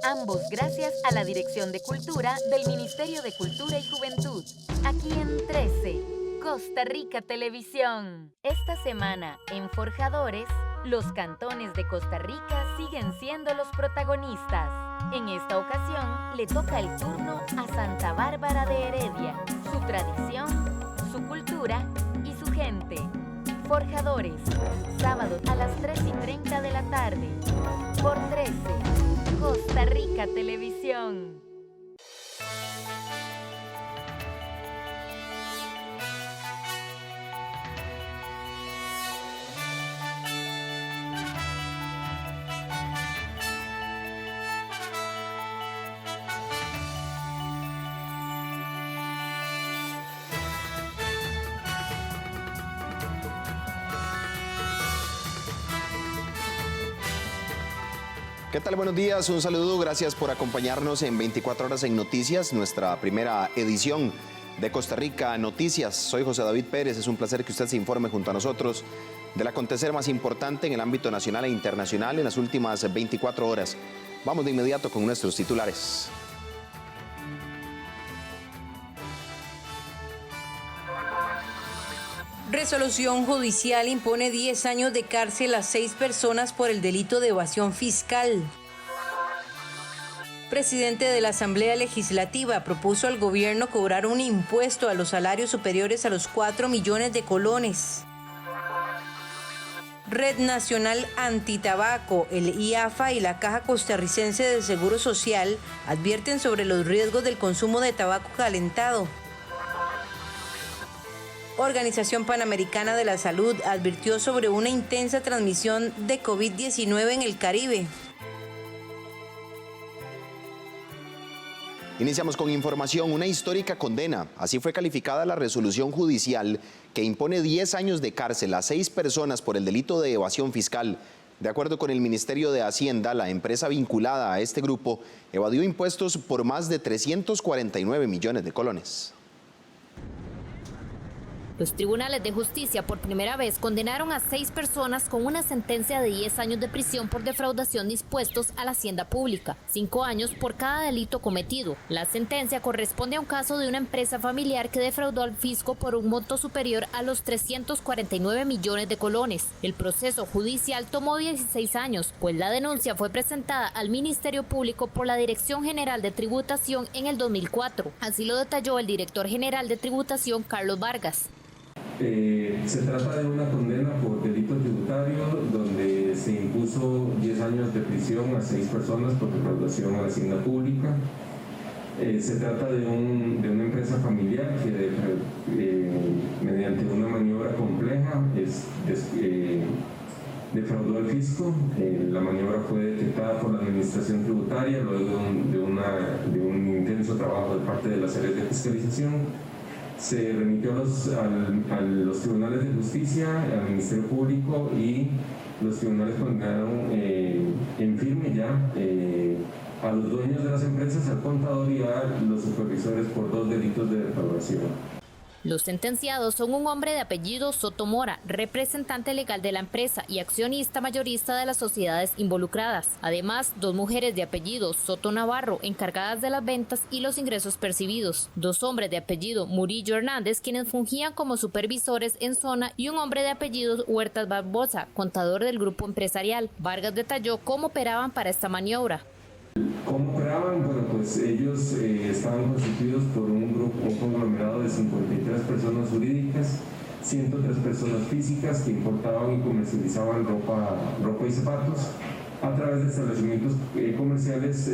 Ambos gracias a la Dirección de Cultura del Ministerio de Cultura y Juventud. Aquí en 13, Costa Rica Televisión. Esta semana, en Forjadores, los cantones de Costa Rica siguen siendo los protagonistas. En esta ocasión, le toca el turno a Santa Bárbara de Heredia, su tradición, su cultura y su gente. Forjadores, sábado a las 3:30 de la tarde, por 13, Costa Rica Televisión. ¿Qué tal? Buenos días, un saludo, gracias por acompañarnos en 24 horas en Noticias, nuestra primera edición de Costa Rica Noticias. Soy José David Pérez, es un placer que usted se informe junto a nosotros del acontecer más importante en el ámbito nacional e internacional en las últimas 24 horas. Vamos de inmediato con nuestros titulares. Resolución judicial impone 10 años de cárcel a 6 personas por el delito de evasión fiscal. Presidente de la Asamblea Legislativa propuso al gobierno cobrar un impuesto a los salarios superiores a los 4 millones de colones. Red Nacional Antitabaco, el IAFA y la Caja Costarricense de Seguro Social advierten sobre los riesgos del consumo de tabaco calentado. Organización Panamericana de la Salud advirtió sobre una intensa transmisión de COVID-19 en el Caribe. Iniciamos con información, una histórica condena. Así fue calificada la resolución judicial que impone 10 años de cárcel a 6 personas por el delito de evasión fiscal. De acuerdo con el Ministerio de Hacienda, la empresa vinculada a este grupo evadió impuestos por más de 349 millones de colones. Los tribunales de justicia por primera vez condenaron a 6 personas con una sentencia de 10 años de prisión por defraudación de impuestos a la hacienda pública, 5 años por cada delito cometido. La sentencia corresponde a un caso de una empresa familiar que defraudó al fisco por un monto superior a los 349 millones de colones. El proceso judicial tomó 16 años, pues la denuncia fue presentada al Ministerio Público por la Dirección General de Tributación en el 2004. Así lo detalló el director general de Tributación, Carlos Vargas. Se trata de una condena por delito tributario donde se impuso 10 años de prisión a 6 personas por defraudación a la hacienda pública. Se trata de una empresa familiar que mediante una maniobra compleja defraudó al fisco. La maniobra fue detectada por la administración tributaria luego de un intenso trabajo de parte de las áreas de fiscalización. Se remitió a los tribunales de justicia, al Ministerio Público, y los tribunales condenaron en firme ya a los dueños de las empresas, al contador y a los supervisores por 2 delitos de defraudación. Los sentenciados son un hombre de apellido Soto Mora, representante legal de la empresa y accionista mayorista de las sociedades involucradas. Además, 2 mujeres de apellido Soto Navarro, encargadas de las ventas y los ingresos percibidos. 2 hombres de apellido Murillo Hernández, quienes fungían como supervisores en zona, y un hombre de apellido Huertas Barbosa, contador del grupo empresarial. Vargas detalló cómo operaban para esta maniobra. ¿Cómo operaban? Bueno, pues ellos estaban constituidos por un conglomerado de 53 personas jurídicas, 103 personas físicas que importaban y comercializaban ropa y zapatos a través de establecimientos comerciales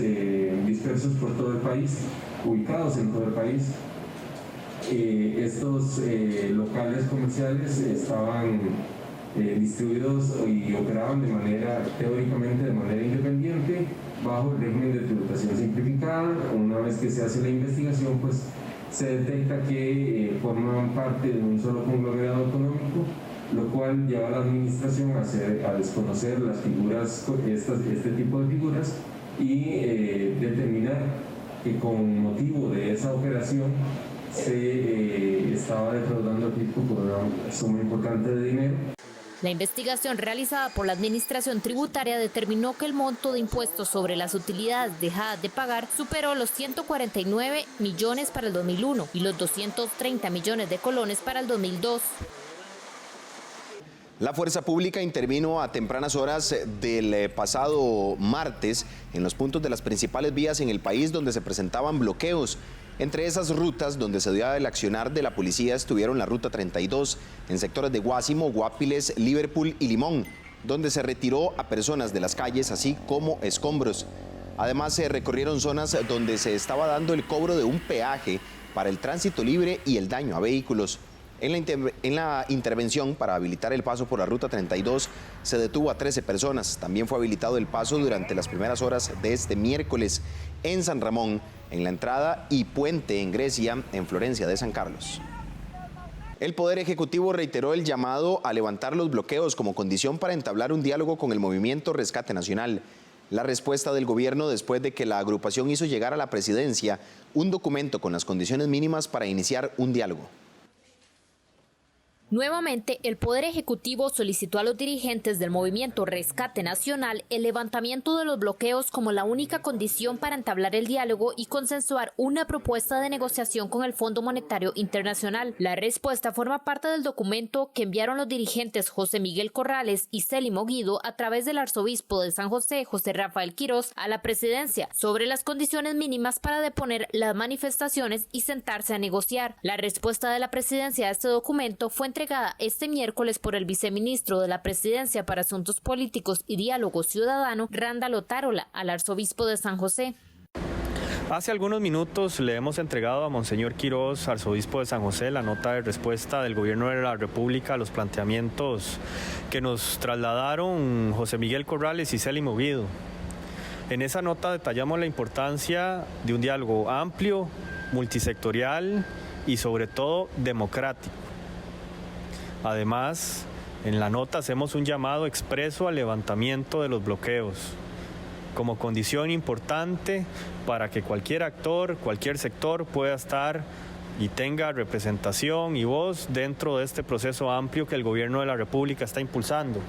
dispersos por todo el país, ubicados en todo el país. Estos locales comerciales estaban distribuidos y operaban teóricamente de manera independiente, bajo el régimen de tributación simplificada. Una vez que se hace la investigación, pues se detecta que forman parte de un solo conglomerado económico, lo cual lleva a la administración a desconocer las figuras, este tipo de figuras, y determinar que con motivo de esa operación se estaba defraudando al fisco por una suma importante de dinero. La investigación realizada por la Administración Tributaria determinó que el monto de impuestos sobre las utilidades dejadas de pagar superó los 149 millones para el 2001 y los 230 millones de colones para el 2002. La fuerza pública intervino a tempranas horas del pasado martes en los puntos de las principales vías en el país donde se presentaban bloqueos. Entre esas rutas donde se dio el accionar de la policía estuvieron la ruta 32 en sectores de Guásimo, Guapiles, Liverpool y Limón, donde se retiró a personas de las calles así como escombros. Además se recorrieron zonas donde se estaba dando el cobro de un peaje para el tránsito libre y el daño a vehículos. En la intervención para habilitar el paso por la ruta 32 se detuvo a 13 personas. También fue habilitado el paso durante las primeras horas de este miércoles en San Ramón, en la entrada y puente en Grecia, en Florencia de San Carlos. El Poder Ejecutivo reiteró el llamado a levantar los bloqueos como condición para entablar un diálogo con el Movimiento Rescate Nacional. La respuesta del gobierno después de que la agrupación hizo llegar a la presidencia un documento con las condiciones mínimas para iniciar un diálogo. Nuevamente, el Poder Ejecutivo solicitó a los dirigentes del movimiento Rescate Nacional el levantamiento de los bloqueos como la única condición para entablar el diálogo y consensuar una propuesta de negociación con el Fondo Monetario Internacional. La respuesta forma parte del documento que enviaron los dirigentes José Miguel Corrales y Célimo Guido a través del arzobispo de San José, José Rafael Quirós, a la presidencia sobre las condiciones mínimas para deponer las manifestaciones y sentarse a negociar. La respuesta de la presidencia a este documento fue entregada este miércoles por el viceministro de la Presidencia para Asuntos Políticos y Diálogo Ciudadano, Rándalo Tarola, al arzobispo de San José. Hace algunos minutos le hemos entregado a Monseñor Quirós, arzobispo de San José, la nota de respuesta del Gobierno de la República a los planteamientos que nos trasladaron José Miguel Corrales y Célimo Guido. En esa nota detallamos la importancia de un diálogo amplio, multisectorial y sobre todo democrático. Además, en la nota hacemos un llamado expreso al levantamiento de los bloqueos, como condición importante para que cualquier actor, cualquier sector pueda estar y tenga representación y voz dentro de este proceso amplio que el Gobierno de la República está impulsando.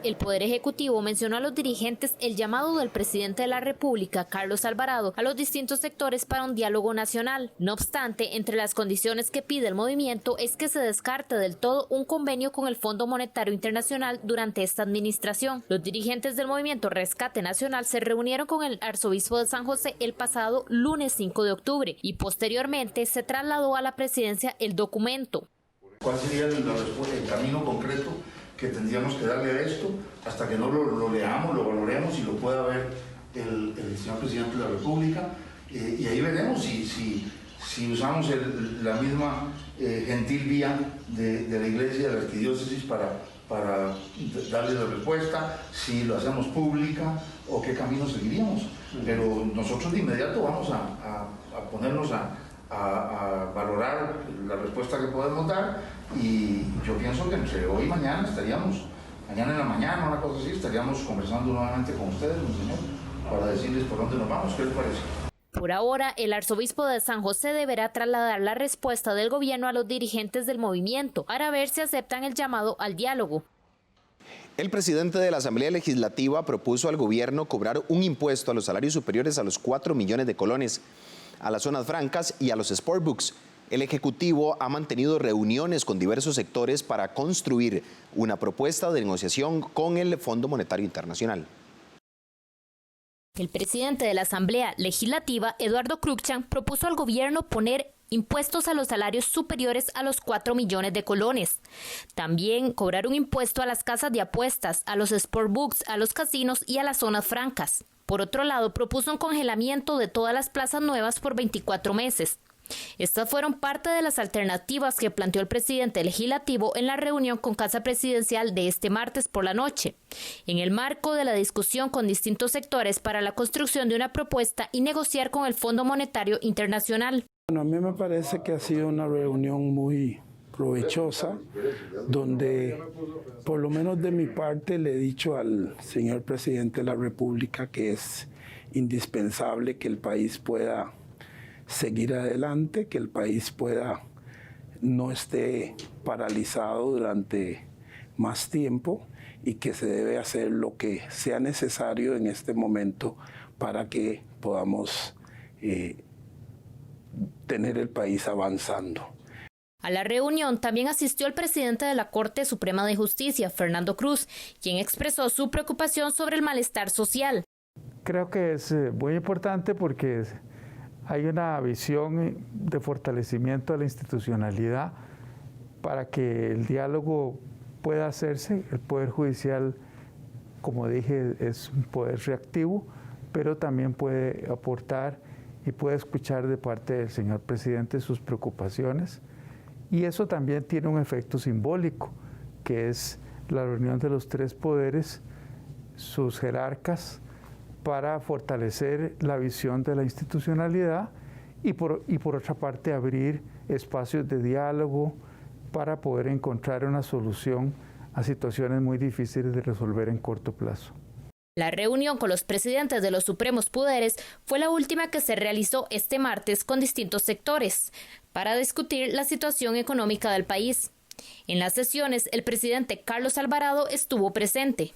El Poder Ejecutivo mencionó a los dirigentes el llamado del presidente de la República, Carlos Alvarado, a los distintos sectores para un diálogo nacional. No obstante, entre las condiciones que pide el movimiento es que se descarte del todo un convenio con el Fondo Monetario Internacional durante esta administración. Los dirigentes del movimiento Rescate Nacional se reunieron con el arzobispo de San José el pasado lunes 5 de octubre y posteriormente se trasladó a la presidencia el documento. ¿Cuál sería el camino concreto que tendríamos que darle a esto hasta que no lo leamos, lo valoremos y lo pueda ver el señor presidente de la República? Y ahí veremos si usamos la misma gentil vía de la Iglesia, de la Arquidiócesis para darle la respuesta, si lo hacemos pública o qué camino seguiríamos. Pero nosotros de inmediato vamos a ponernos a valorar la respuesta que podemos dar, y yo pienso que entre hoy y mañana mañana en la mañana, una cosa así, estaríamos conversando nuevamente con ustedes, monseñor, para decirles por dónde nos vamos. ¿Qué les parece? Por ahora, el arzobispo de San José deberá trasladar la respuesta del gobierno a los dirigentes del movimiento para ver si aceptan el llamado al diálogo. El presidente de la Asamblea Legislativa propuso al gobierno cobrar un impuesto a los salarios superiores a los 4 millones de colones, a las zonas francas y a los sportbooks. El Ejecutivo ha mantenido reuniones con diversos sectores para construir una propuesta de negociación con el Fondo Monetario Internacional. El presidente de la Asamblea Legislativa, Eduardo Cruikshank, propuso al gobierno poner impuestos a los salarios superiores a los 4 millones de colones. También cobrar un impuesto a las casas de apuestas, a los sportbooks, a los casinos y a las zonas francas. Por otro lado, propuso un congelamiento de todas las plazas nuevas por 24 meses. Estas fueron parte de las alternativas que planteó el presidente legislativo en la reunión con Casa Presidencial de este martes por la noche, en el marco de la discusión con distintos sectores para la construcción de una propuesta y negociar con el Fondo Monetario Internacional. Bueno, a mí me parece que ha sido una reunión muy provechosa, donde por lo menos de mi parte le he dicho al señor presidente de la República que es indispensable que el país pueda seguir adelante, que el país no esté paralizado durante más tiempo y que se debe hacer lo que sea necesario en este momento para que podamos tener el país avanzando. A la reunión también asistió el presidente de la Corte Suprema de Justicia, Fernando Cruz, quien expresó su preocupación sobre el malestar social. Creo que es muy importante porque hay una visión de fortalecimiento de la institucionalidad para que el diálogo pueda hacerse. El Poder Judicial, como dije, es un poder reactivo, pero también puede aportar y puede escuchar de parte del señor presidente sus preocupaciones. Y eso también tiene un efecto simbólico, que es la reunión de los tres poderes, sus jerarcas, para fortalecer la visión de la institucionalidad y por otra parte abrir espacios de diálogo para poder encontrar una solución a situaciones muy difíciles de resolver en corto plazo. La reunión con los presidentes de los supremos poderes fue la última que se realizó este martes con distintos sectores para discutir la situación económica del país. En las sesiones, el presidente Carlos Alvarado estuvo presente.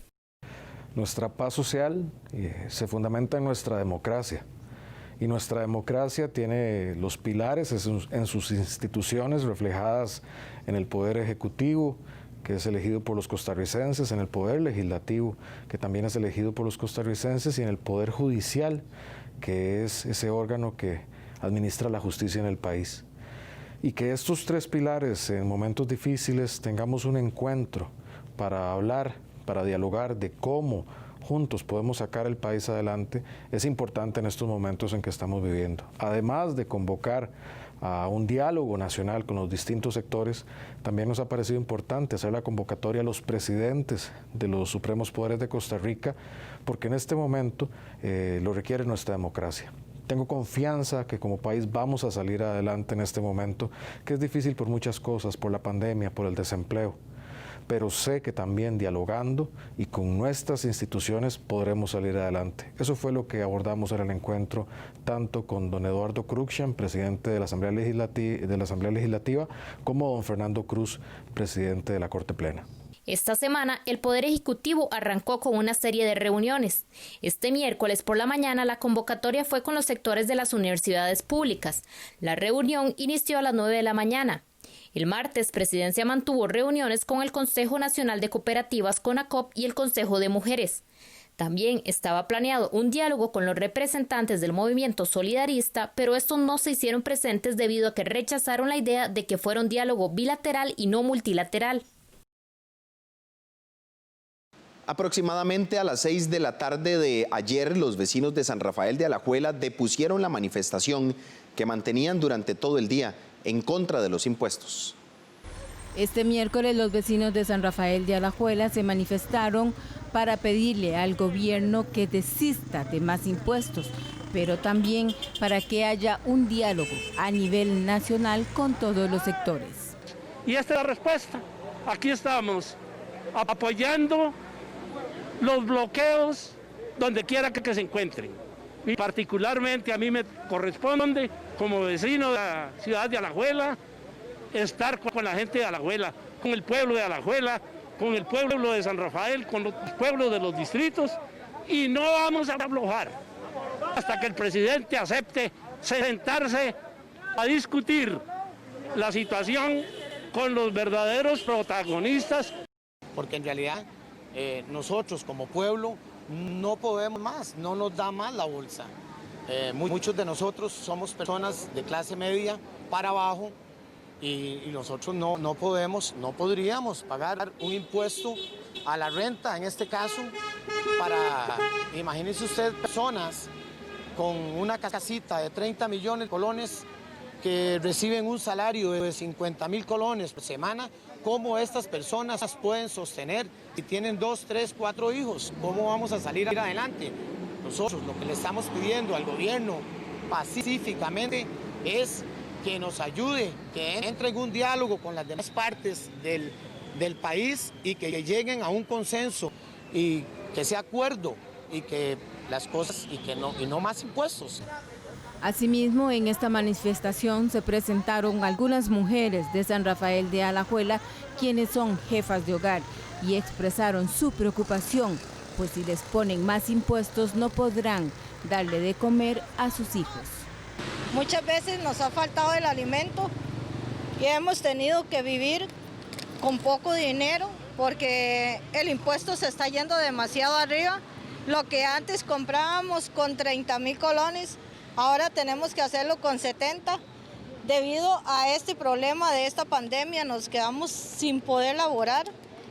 Nuestra paz social se fundamenta en nuestra democracia. Y nuestra democracia tiene los pilares en sus instituciones reflejadas en el Poder Ejecutivo, que es elegido por los costarricenses, en el Poder Legislativo, que también es elegido por los costarricenses, y en el Poder Judicial, que es ese órgano que administra la justicia en el país. Y que estos tres pilares, en momentos difíciles, tengamos un encuentro para hablar, para dialogar de cómo juntos podemos sacar el país adelante, es importante en estos momentos en que estamos viviendo. Además de convocar a un diálogo nacional con los distintos sectores, también nos ha parecido importante hacer la convocatoria a los presidentes de los supremos poderes de Costa Rica, porque en este momento lo requiere nuestra democracia. Tengo confianza que como país vamos a salir adelante en este momento, que es difícil por muchas cosas, por la pandemia, por el desempleo. Pero sé que también dialogando y con nuestras instituciones podremos salir adelante. Eso fue lo que abordamos en el encuentro, tanto con don Eduardo Cruikshank, presidente de la Asamblea Legislativa, como don Fernando Cruz, presidente de la Corte Plena. Esta semana, el Poder Ejecutivo arrancó con una serie de reuniones. Este miércoles por la mañana, la convocatoria fue con los sectores de las universidades públicas. La reunión inició a las 9 de la mañana. El martes, Presidencia mantuvo reuniones con el Consejo Nacional de Cooperativas, CONACOP, y el Consejo de Mujeres. También estaba planeado un diálogo con los representantes del movimiento solidarista, pero estos no se hicieron presentes debido a que rechazaron la idea de que fuera un diálogo bilateral y no multilateral. Aproximadamente a las 6 de la tarde de ayer, los vecinos de San Rafael de Alajuela depusieron la manifestación que mantenían durante todo el día en contra de los impuestos. Este miércoles los vecinos de San Rafael de Alajuela se manifestaron para pedirle al gobierno que desista de más impuestos, pero también para que haya un diálogo a nivel nacional con todos los sectores. Y esta es la respuesta. Aquí estamos apoyando los bloqueos donde quiera que se encuentren. Y particularmente a mí me corresponde, como vecino de la ciudad de Alajuela, estar con la gente de Alajuela, con el pueblo de Alajuela, con el pueblo de San Rafael, con los pueblos de los distritos, y no vamos a aflojar hasta que el presidente acepte sentarse a discutir la situación con los verdaderos protagonistas. Porque en realidad nosotros como pueblo no podemos más, no nos da más la bolsa. Muchos de nosotros somos personas de clase media para abajo y nosotros no podríamos pagar un impuesto a la renta, en este caso, imagínense usted, personas con una casita de 30 millones de colones que reciben un salario de 50,000 colones por semana. ¿Cómo estas personas pueden sostener si tienen 2, 3, 4 hijos? ¿Cómo vamos a salir adelante? Nosotros lo que le estamos pidiendo al gobierno pacíficamente es que nos ayude, que entre en un diálogo con las demás partes del país y que lleguen a un consenso y que sea acuerdo y que las cosas y no más impuestos. Asimismo, en esta manifestación se presentaron algunas mujeres de San Rafael de Alajuela, quienes son jefas de hogar, y expresaron su preocupación, pues si les ponen más impuestos no podrán darle de comer a sus hijos. Muchas veces nos ha faltado el alimento y hemos tenido que vivir con poco dinero porque el impuesto se está yendo demasiado arriba. Lo que antes comprábamos con 30,000 colones, ahora tenemos que hacerlo con 70. Debido a este problema de esta pandemia nos quedamos sin poder laborar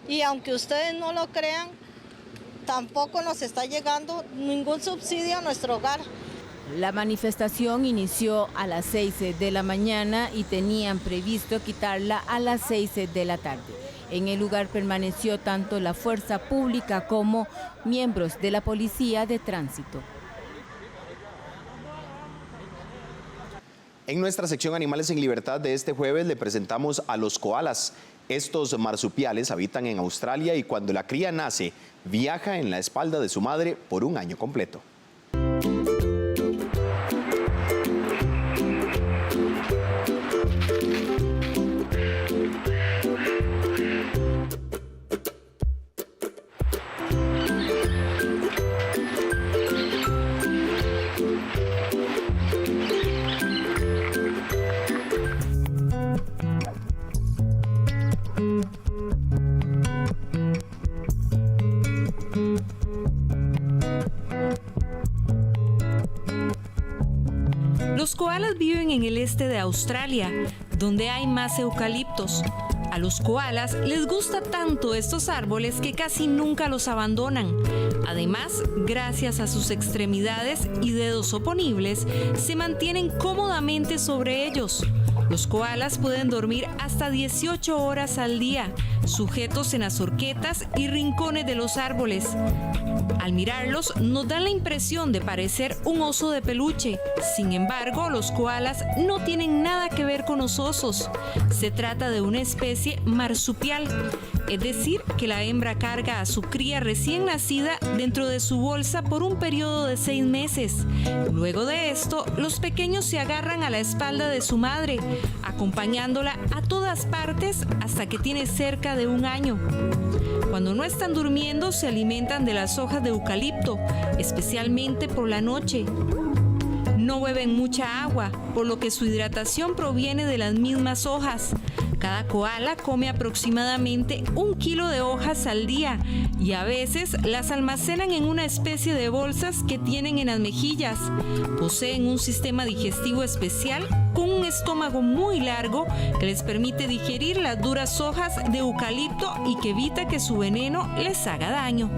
y aunque ustedes no lo crean, tampoco nos está llegando ningún subsidio a nuestro hogar. La manifestación inició a las 6 de la mañana y tenían previsto quitarla a las 6 de la tarde. En el lugar permaneció tanto la fuerza pública como miembros de la Policía de Tránsito. En nuestra sección Animales en Libertad de este jueves le presentamos a los koalas. Estos marsupiales habitan en Australia y cuando la cría nace, viaja en la espalda de su madre por un año completo. Los koalas viven en el este de Australia, donde hay más eucaliptos. A los koalas les gusta tanto estos árboles que casi nunca los abandonan. Además, gracias a sus extremidades y dedos oponibles, se mantienen cómodamente sobre ellos. Los koalas pueden dormir hasta 18 horas al día, sujetos en las horquetas y rincones de los árboles. Al mirarlos, nos dan la impresión de parecer un oso de peluche. Sin embargo, los koalas no tienen nada que ver con los osos. Se trata de una especie marsupial, es decir, que la hembra carga a su cría recién nacida dentro de su bolsa por un periodo de 6 meses. Luego de esto, los pequeños se agarran a la espalda de su madre, acompañándola a todas partes hasta que tiene cerca de 1 año. Cuando no están durmiendo, se alimentan de las hojas de eucalipto, especialmente por la noche. No beben mucha agua, por lo que su hidratación proviene de las mismas hojas. Cada koala come aproximadamente 1 kilo de hojas al día y a veces las almacenan en una especie de bolsas que tienen en las mejillas. Poseen un sistema digestivo especial con un estómago muy largo que les permite digerir las duras hojas de eucalipto y que evita que su veneno les haga daño.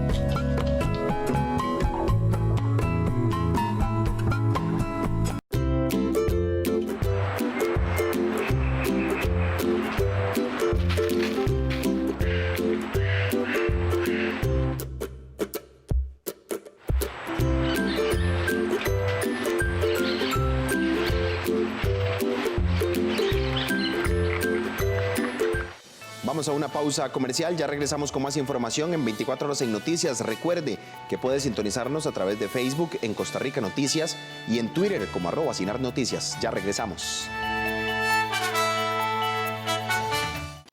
Vamos a una pausa comercial, ya regresamos con más información en 24 horas en Noticias. Recuerde que puede sintonizarnos a través de Facebook en Costa Rica Noticias y en Twitter como @CinarNoticias. Ya regresamos.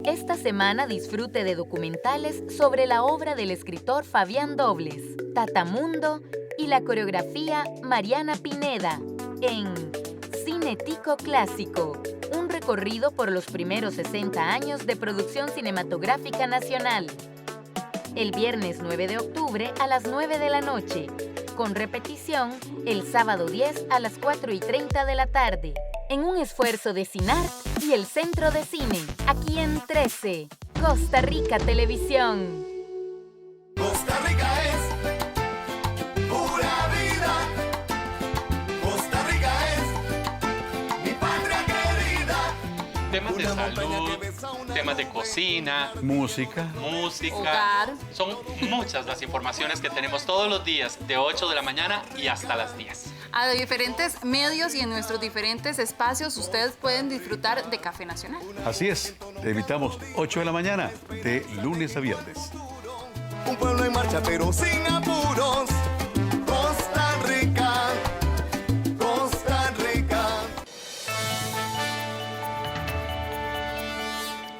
Esta semana disfrute de documentales sobre la obra del escritor Fabián Dobles, Tatamundo y la coreografía Mariana Pineda en Cine Tico Clásico. Un recorrido por los primeros 60 años de producción cinematográfica nacional. El viernes 9 de octubre a las 9 de la noche, con repetición el sábado 10 a las 4:30 de la tarde, en un esfuerzo de Cinart y el Centro de Cine, aquí en 13, Costa Rica Televisión. Costa Rica es pura vida. Costa Rica es mi patria querida. Temas de salud, temas de cocina, música, hogar. Son muchas las informaciones que tenemos todos los días de 8 de la mañana y hasta las 10. A diferentes medios y en nuestros diferentes espacios ustedes pueden disfrutar de Café Nacional. Así es, te invitamos 8 de la mañana, de lunes a viernes. Un pueblo en marcha pero sin apuros. Costa Rica, Costa Rica.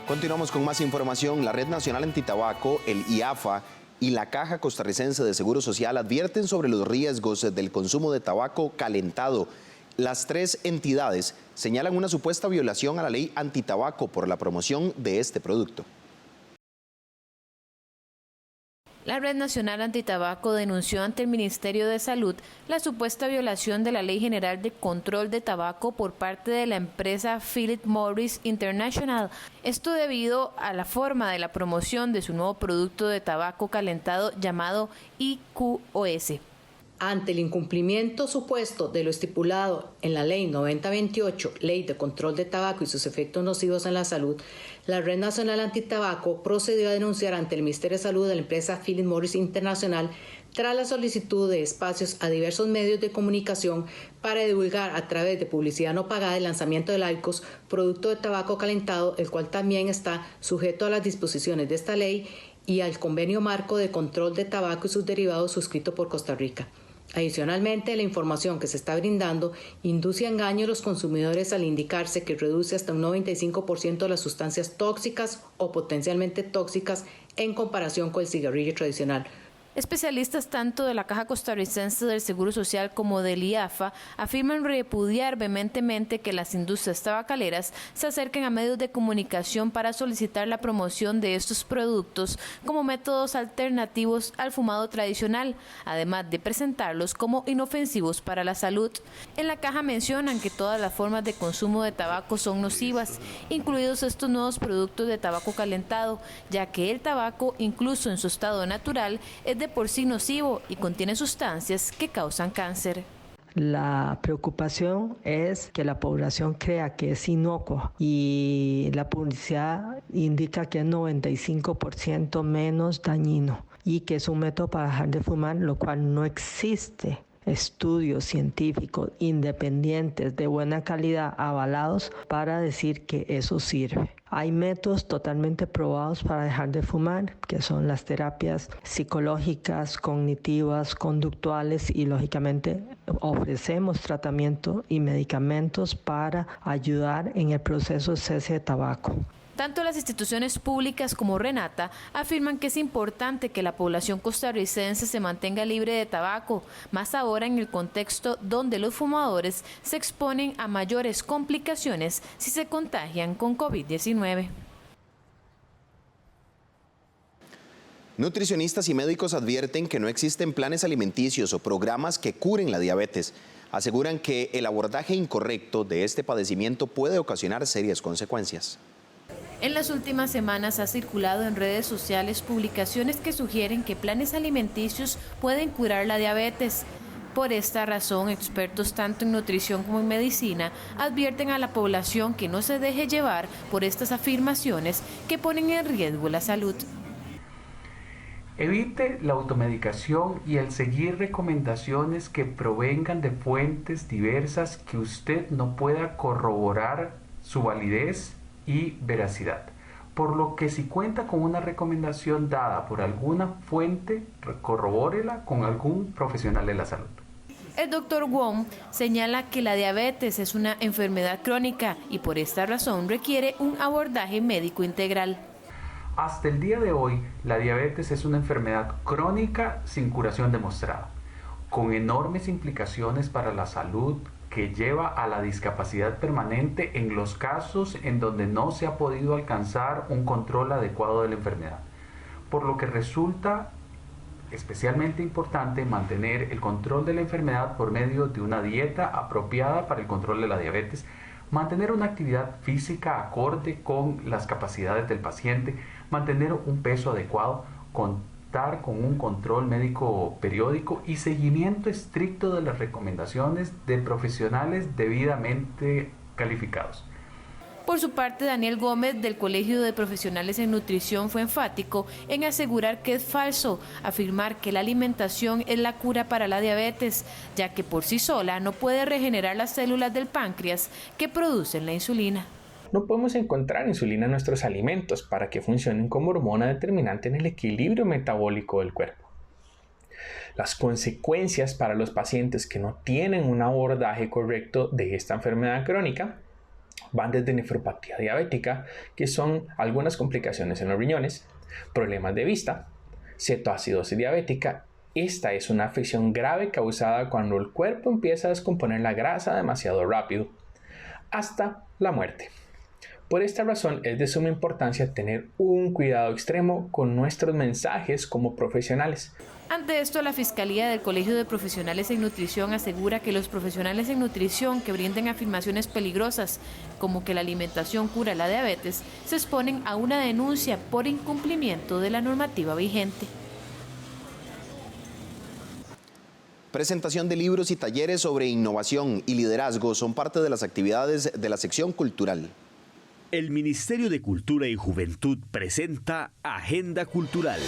Continuamos con más información. La Red Nacional Antitabaco, el IAFA y la Caja Costarricense de Seguro Social advierten sobre los riesgos del consumo de tabaco calentado. Las 3 entidades señalan una supuesta violación a la ley antitabaco por la promoción de este producto. La Red Nacional Antitabaco denunció ante el Ministerio de Salud la supuesta violación de la Ley General de Control de Tabaco por parte de la empresa Philip Morris International. Esto debido a la forma de la promoción de su nuevo producto de tabaco calentado llamado IQOS. Ante el incumplimiento supuesto de lo estipulado en la Ley 9028, Ley de Control de Tabaco y sus efectos nocivos en la salud, la Red Nacional Antitabaco procedió a denunciar ante el Ministerio de Salud de la empresa Philip Morris International tras la solicitud de espacios a diversos medios de comunicación para divulgar a través de publicidad no pagada el lanzamiento del IQOS, producto de tabaco calentado, el cual también está sujeto a las disposiciones de esta ley y al convenio marco de control de tabaco y sus derivados suscrito por Costa Rica. Adicionalmente, la información que se está brindando induce a engaño a los consumidores al indicarse que reduce hasta un 95% las sustancias tóxicas o potencialmente tóxicas en comparación con el cigarrillo tradicional. Especialistas tanto de la Caja Costarricense del Seguro Social como del IAFA afirman repudiar vehementemente que las industrias tabacaleras se acerquen a medios de comunicación para solicitar la promoción de estos productos como métodos alternativos al fumado tradicional, además de presentarlos como inofensivos para la salud. En la caja mencionan que todas las formas de consumo de tabaco son nocivas, incluidos estos nuevos productos de tabaco calentado, ya que el tabaco, incluso en su estado natural, es de por sí nocivo y contiene sustancias que causan cáncer. La preocupación es que la población crea que es inocuo y la publicidad indica que es 95% menos dañino y que es un método para dejar de fumar, lo cual no existe estudios científicos independientes de buena calidad avalados para decir que eso sirve. Hay métodos totalmente probados para dejar de fumar, que son las terapias psicológicas, cognitivas, conductuales y lógicamente ofrecemos tratamiento y medicamentos para ayudar en el proceso de cese de tabaco. Tanto las instituciones públicas como Renata afirman que es importante que la población costarricense se mantenga libre de tabaco, más ahora en el contexto donde los fumadores se exponen a mayores complicaciones si se contagian con COVID-19. Nutricionistas y médicos advierten que no existen planes alimenticios o programas que curen la diabetes. Aseguran que el abordaje incorrecto de este padecimiento puede ocasionar serias consecuencias. En las últimas semanas ha circulado en redes sociales publicaciones que sugieren que planes alimenticios pueden curar la diabetes. Por esta razón, expertos tanto en nutrición como en medicina advierten a la población que no se deje llevar por estas afirmaciones que ponen en riesgo la salud. Evite la automedicación y el seguir recomendaciones que provengan de fuentes diversas que usted no pueda corroborar su validez y veracidad, por lo que si cuenta con una recomendación dada por alguna fuente, corrobórela con algún profesional de la salud. El doctor Wong señala que la diabetes es una enfermedad crónica y por esta razón requiere un abordaje médico integral. Hasta el día de hoy, la diabetes es una enfermedad crónica sin curación demostrada, con enormes implicaciones para la salud, que lleva a la discapacidad permanente en los casos en donde no se ha podido alcanzar un control adecuado de la enfermedad, por lo que resulta especialmente importante mantener el control de la enfermedad por medio de una dieta apropiada para el control de la diabetes, mantener una actividad física acorde con las capacidades del paciente, mantener un peso adecuado, contar con un control médico periódico y seguimiento estricto de las recomendaciones de profesionales debidamente calificados. Por su parte, Daniel Gómez, del Colegio de Profesionales en Nutrición, fue enfático en asegurar que es falso afirmar que la alimentación es la cura para la diabetes, ya que por sí sola no puede regenerar las células del páncreas que producen la insulina. No podemos encontrar insulina en nuestros alimentos para que funcionen como hormona determinante en el equilibrio metabólico del cuerpo. Las consecuencias para los pacientes que no tienen un abordaje correcto de esta enfermedad crónica van desde nefropatía diabética, que son algunas complicaciones en los riñones, problemas de vista, cetoacidosis diabética. Esta es una afección grave causada cuando el cuerpo empieza a descomponer la grasa demasiado rápido, hasta la muerte. Por esta razón es de suma importancia tener un cuidado extremo con nuestros mensajes como profesionales. Ante esto, la Fiscalía del Colegio de Profesionales en Nutrición asegura que los profesionales en nutrición que brinden afirmaciones peligrosas, como que la alimentación cura la diabetes, se exponen a una denuncia por incumplimiento de la normativa vigente. Presentación de libros y talleres sobre innovación y liderazgo son parte de las actividades de la sección cultural. El Ministerio de Cultura y Juventud presenta Agenda Cultural.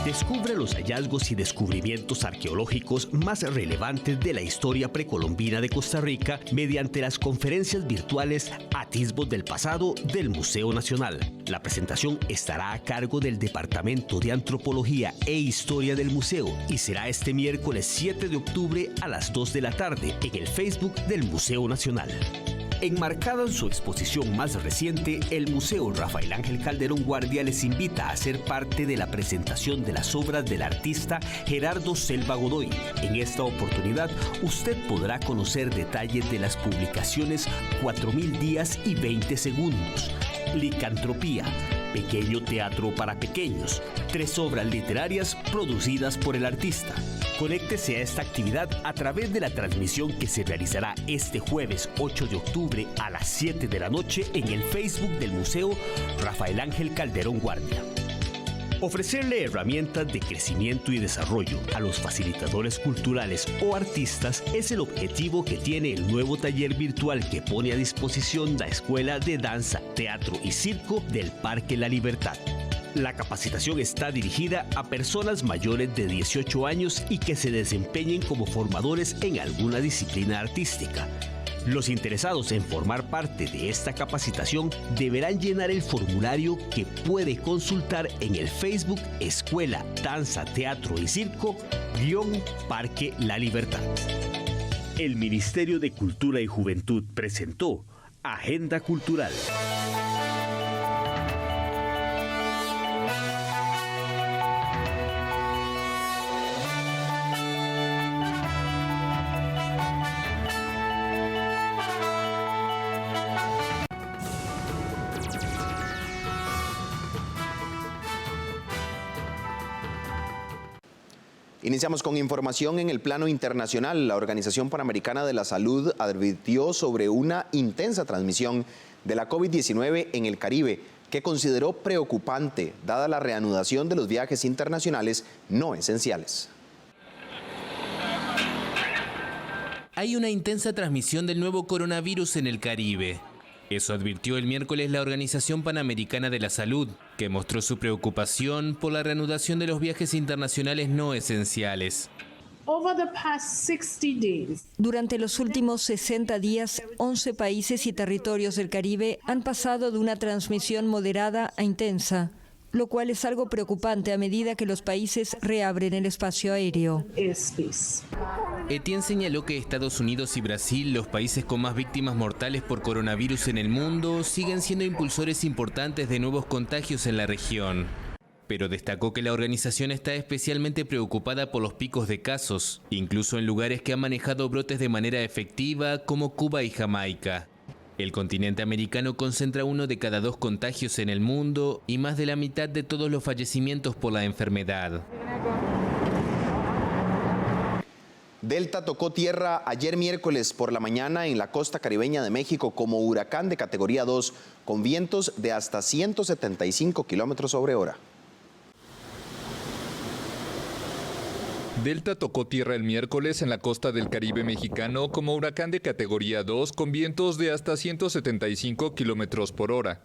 Descubre los hallazgos y descubrimientos arqueológicos más relevantes de la historia precolombina de Costa Rica mediante las conferencias virtuales Atisbos del Pasado del Museo Nacional. La presentación estará a cargo del Departamento de Antropología e Historia del Museo y será este miércoles 7 de octubre a las 2 de la tarde en el Facebook del Museo Nacional. Enmarcado en su exposición más reciente, el Museo Rafael Ángel Calderón Guardia les invita a ser parte de la presentación de las obras del artista Gerardo Selva Godoy. En esta oportunidad, usted podrá conocer detalles de las publicaciones 4000 días y 20 segundos, Licantropía, Pequeño teatro para pequeños, 3 obras literarias producidas por el artista. Conéctese a esta actividad a través de la transmisión que se realizará este jueves 8 de octubre a las 7 de la noche en el Facebook del Museo Rafael Ángel Calderón Guardia. Ofrecerle herramientas de crecimiento y desarrollo a los facilitadores culturales o artistas es el objetivo que tiene el nuevo taller virtual que pone a disposición la Escuela de Danza, Teatro y Circo del Parque La Libertad. La capacitación está dirigida a personas mayores de 18 años y que se desempeñen como formadores en alguna disciplina artística. Los interesados en formar parte de esta capacitación deberán llenar el formulario que puede consultar en el Facebook Escuela Danza, Teatro y Circo Parque La Libertad. El Ministerio de Cultura y Juventud presentó Agenda Cultural. Iniciamos con información en el plano internacional. La Organización Panamericana de la Salud advirtió sobre una intensa transmisión de la COVID-19 en el Caribe, que consideró preocupante, dada la reanudación de los viajes internacionales no esenciales. Hay una intensa transmisión del nuevo coronavirus en el Caribe. Eso advirtió el miércoles la Organización Panamericana de la Salud, que mostró su preocupación por la reanudación de los viajes internacionales no esenciales. Durante los últimos 60 días, 11 países y territorios del Caribe han pasado de una transmisión moderada a intensa, lo cual es algo preocupante a medida que los países reabren el espacio aéreo. Etienne señaló que Estados Unidos y Brasil, los países con más víctimas mortales por coronavirus en el mundo, siguen siendo impulsores importantes de nuevos contagios en la región. Pero destacó que la organización está especialmente preocupada por los picos de casos, incluso en lugares que han manejado brotes de manera efectiva, como Cuba y Jamaica. El continente americano concentra 1 de cada 2 contagios en el mundo y más de la mitad de todos los fallecimientos por la enfermedad. Delta tocó tierra ayer miércoles por la mañana en la costa caribeña de México como huracán de categoría 2, con vientos de hasta 175 kilómetros sobre hora. Delta tocó tierra el miércoles en la costa del Caribe mexicano como huracán de categoría 2 con vientos de hasta 175 kilómetros por hora.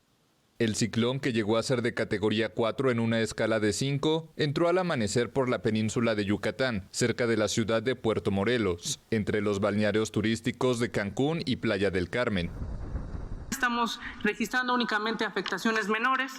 El ciclón, que llegó a ser de categoría 4 en una escala de 5, entró al amanecer por la península de Yucatán, cerca de la ciudad de Puerto Morelos, entre los balnearios turísticos de Cancún y Playa del Carmen. Estamos registrando únicamente afectaciones menores.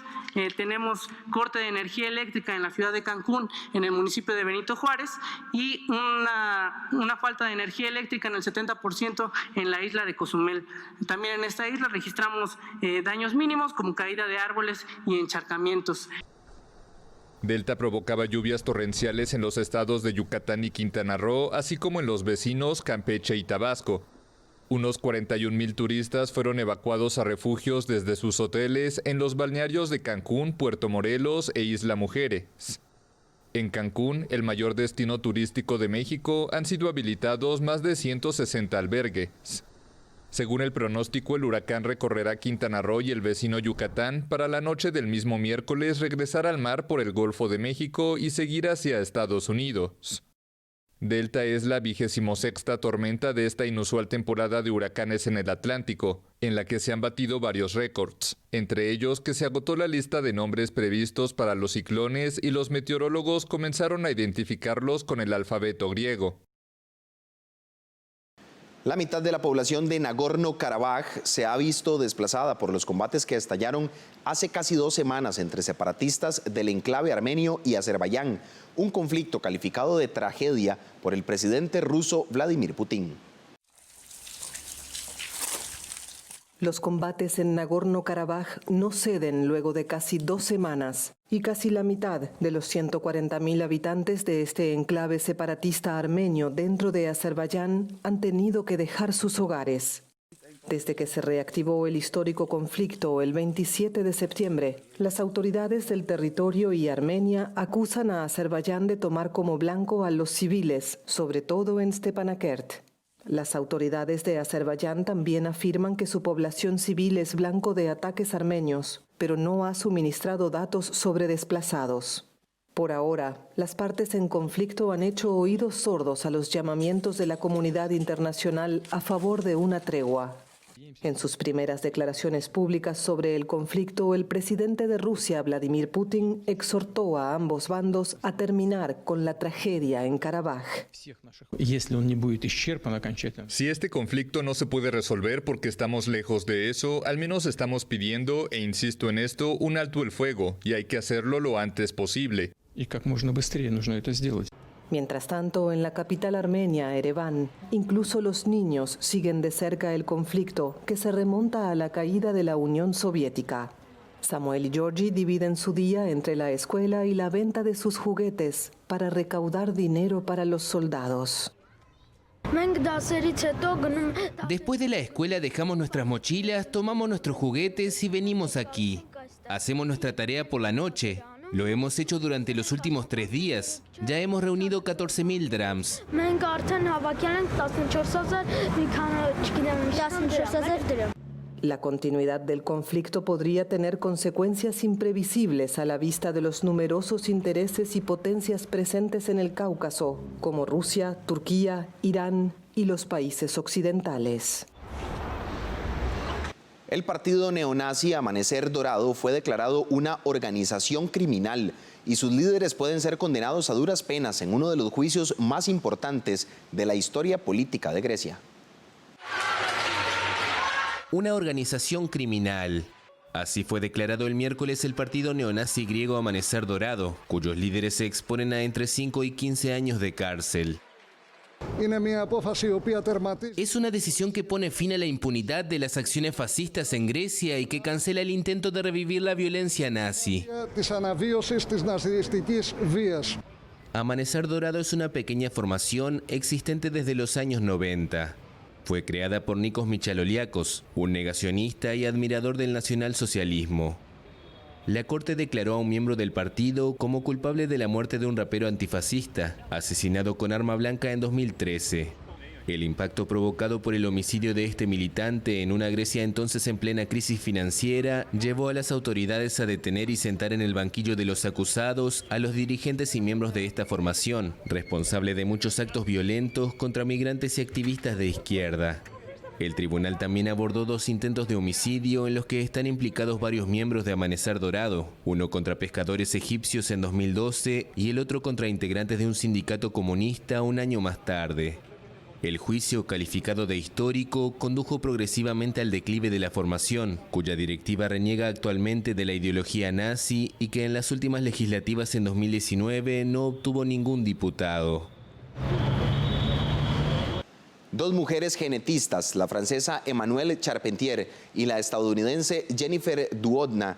Tenemos corte de energía eléctrica en la ciudad de Cancún, en el municipio de Benito Juárez, y una falta de energía eléctrica en el 70% en la isla de Cozumel. También en esta isla registramos daños mínimos como caída de árboles y encharcamientos. Delta provocaba lluvias torrenciales en los estados de Yucatán y Quintana Roo, así como en los vecinos Campeche y Tabasco. Unos 41,000 turistas fueron evacuados a refugios desde sus hoteles en los balnearios de Cancún, Puerto Morelos e Isla Mujeres. En Cancún, el mayor destino turístico de México, han sido habilitados más de 160 albergues. Según el pronóstico, el huracán recorrerá Quintana Roo y el vecino Yucatán para la noche del mismo miércoles regresar al mar por el Golfo de México y seguir hacia Estados Unidos. Delta es la 26ª tormenta de esta inusual temporada de huracanes en el Atlántico, en la que se han batido varios récords, entre ellos que se agotó la lista de nombres previstos para los ciclones y los meteorólogos comenzaron a identificarlos con el alfabeto griego. La mitad de la población de Nagorno-Karabaj se ha visto desplazada por los combates que estallaron hace casi 2 semanas entre separatistas del enclave armenio y Azerbaiyán, un conflicto calificado de tragedia por el presidente ruso Vladimir Putin. Los combates en Nagorno-Karabaj no ceden luego de casi 2 semanas y casi la mitad de los 140.000 habitantes de este enclave separatista armenio dentro de Azerbaiyán han tenido que dejar sus hogares. Desde que se reactivó el histórico conflicto el 27 de septiembre, las autoridades del territorio y Armenia acusan a Azerbaiyán de tomar como blanco a los civiles, sobre todo en Stepanakert. Las autoridades de Azerbaiyán también afirman que su población civil es blanco de ataques armenios, pero no ha suministrado datos sobre desplazados. Por ahora, las partes en conflicto han hecho oídos sordos a los llamamientos de la comunidad internacional a favor de una tregua. En sus primeras declaraciones públicas sobre el conflicto, el presidente de Rusia, Vladimir Putin, exhortó a ambos bandos a terminar con la tragedia en Karabaj. Si este conflicto no se puede resolver porque estamos lejos de eso, al menos estamos pidiendo, e insisto en esto, un alto el fuego, y hay que hacerlo lo antes posible. Mientras tanto, en la capital armenia, Ereván, incluso los niños siguen de cerca el conflicto que se remonta a la caída de la Unión Soviética. Samuel y Georgi dividen su día entre la escuela y la venta de sus juguetes para recaudar dinero para los soldados. Después de la escuela dejamos nuestras mochilas, tomamos nuestros juguetes y venimos aquí. Hacemos nuestra tarea por la noche. Lo hemos hecho durante los últimos 3 días. Ya hemos reunido 14.000 drams. La continuidad del conflicto podría tener consecuencias imprevisibles a la vista de los numerosos intereses y potencias presentes en el Cáucaso, como Rusia, Turquía, Irán y los países occidentales. El partido neonazi Amanecer Dorado fue declarado una organización criminal y sus líderes pueden ser condenados a duras penas en uno de los juicios más importantes de la historia política de Grecia. Una organización criminal. Así fue declarado el miércoles el partido neonazi griego Amanecer Dorado, cuyos líderes se exponen a entre 5 y 15 años de cárcel. Es una decisión que pone fin a la impunidad de las acciones fascistas en Grecia y que cancela el intento de revivir la violencia nazi. Amanecer Dorado es una pequeña formación existente desde los años 90. Fue creada por Nikos Michaloliakos, un negacionista y admirador del nacionalsocialismo. La corte declaró a un miembro del partido como culpable de la muerte de un rapero antifascista, asesinado con arma blanca en 2013. El impacto provocado por el homicidio de este militante en una Grecia entonces en plena crisis financiera llevó a las autoridades a detener y sentar en el banquillo de los acusados a los dirigentes y miembros de esta formación, responsable de muchos actos violentos contra migrantes y activistas de izquierda. El tribunal también abordó 2 intentos de homicidio en los que están implicados varios miembros de Amanecer Dorado, uno contra pescadores egipcios en 2012 y el otro contra integrantes de un sindicato comunista un año más tarde. El juicio, calificado de histórico, condujo progresivamente al declive de la formación, cuya directiva reniega actualmente de la ideología nazi y que en las últimas legislativas en 2019 no obtuvo ningún diputado. 2 mujeres genetistas, la francesa Emmanuelle Charpentier y la estadounidense Jennifer Doudna,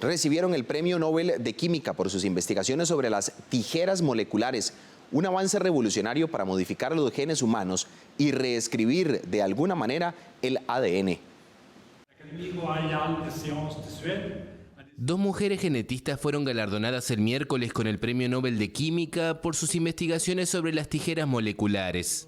recibieron el Premio Nobel de Química por sus investigaciones sobre las tijeras moleculares, un avance revolucionario para modificar los genes humanos y reescribir de alguna manera el ADN. 2 mujeres genetistas fueron galardonadas el miércoles con el Premio Nobel de Química por sus investigaciones sobre las tijeras moleculares.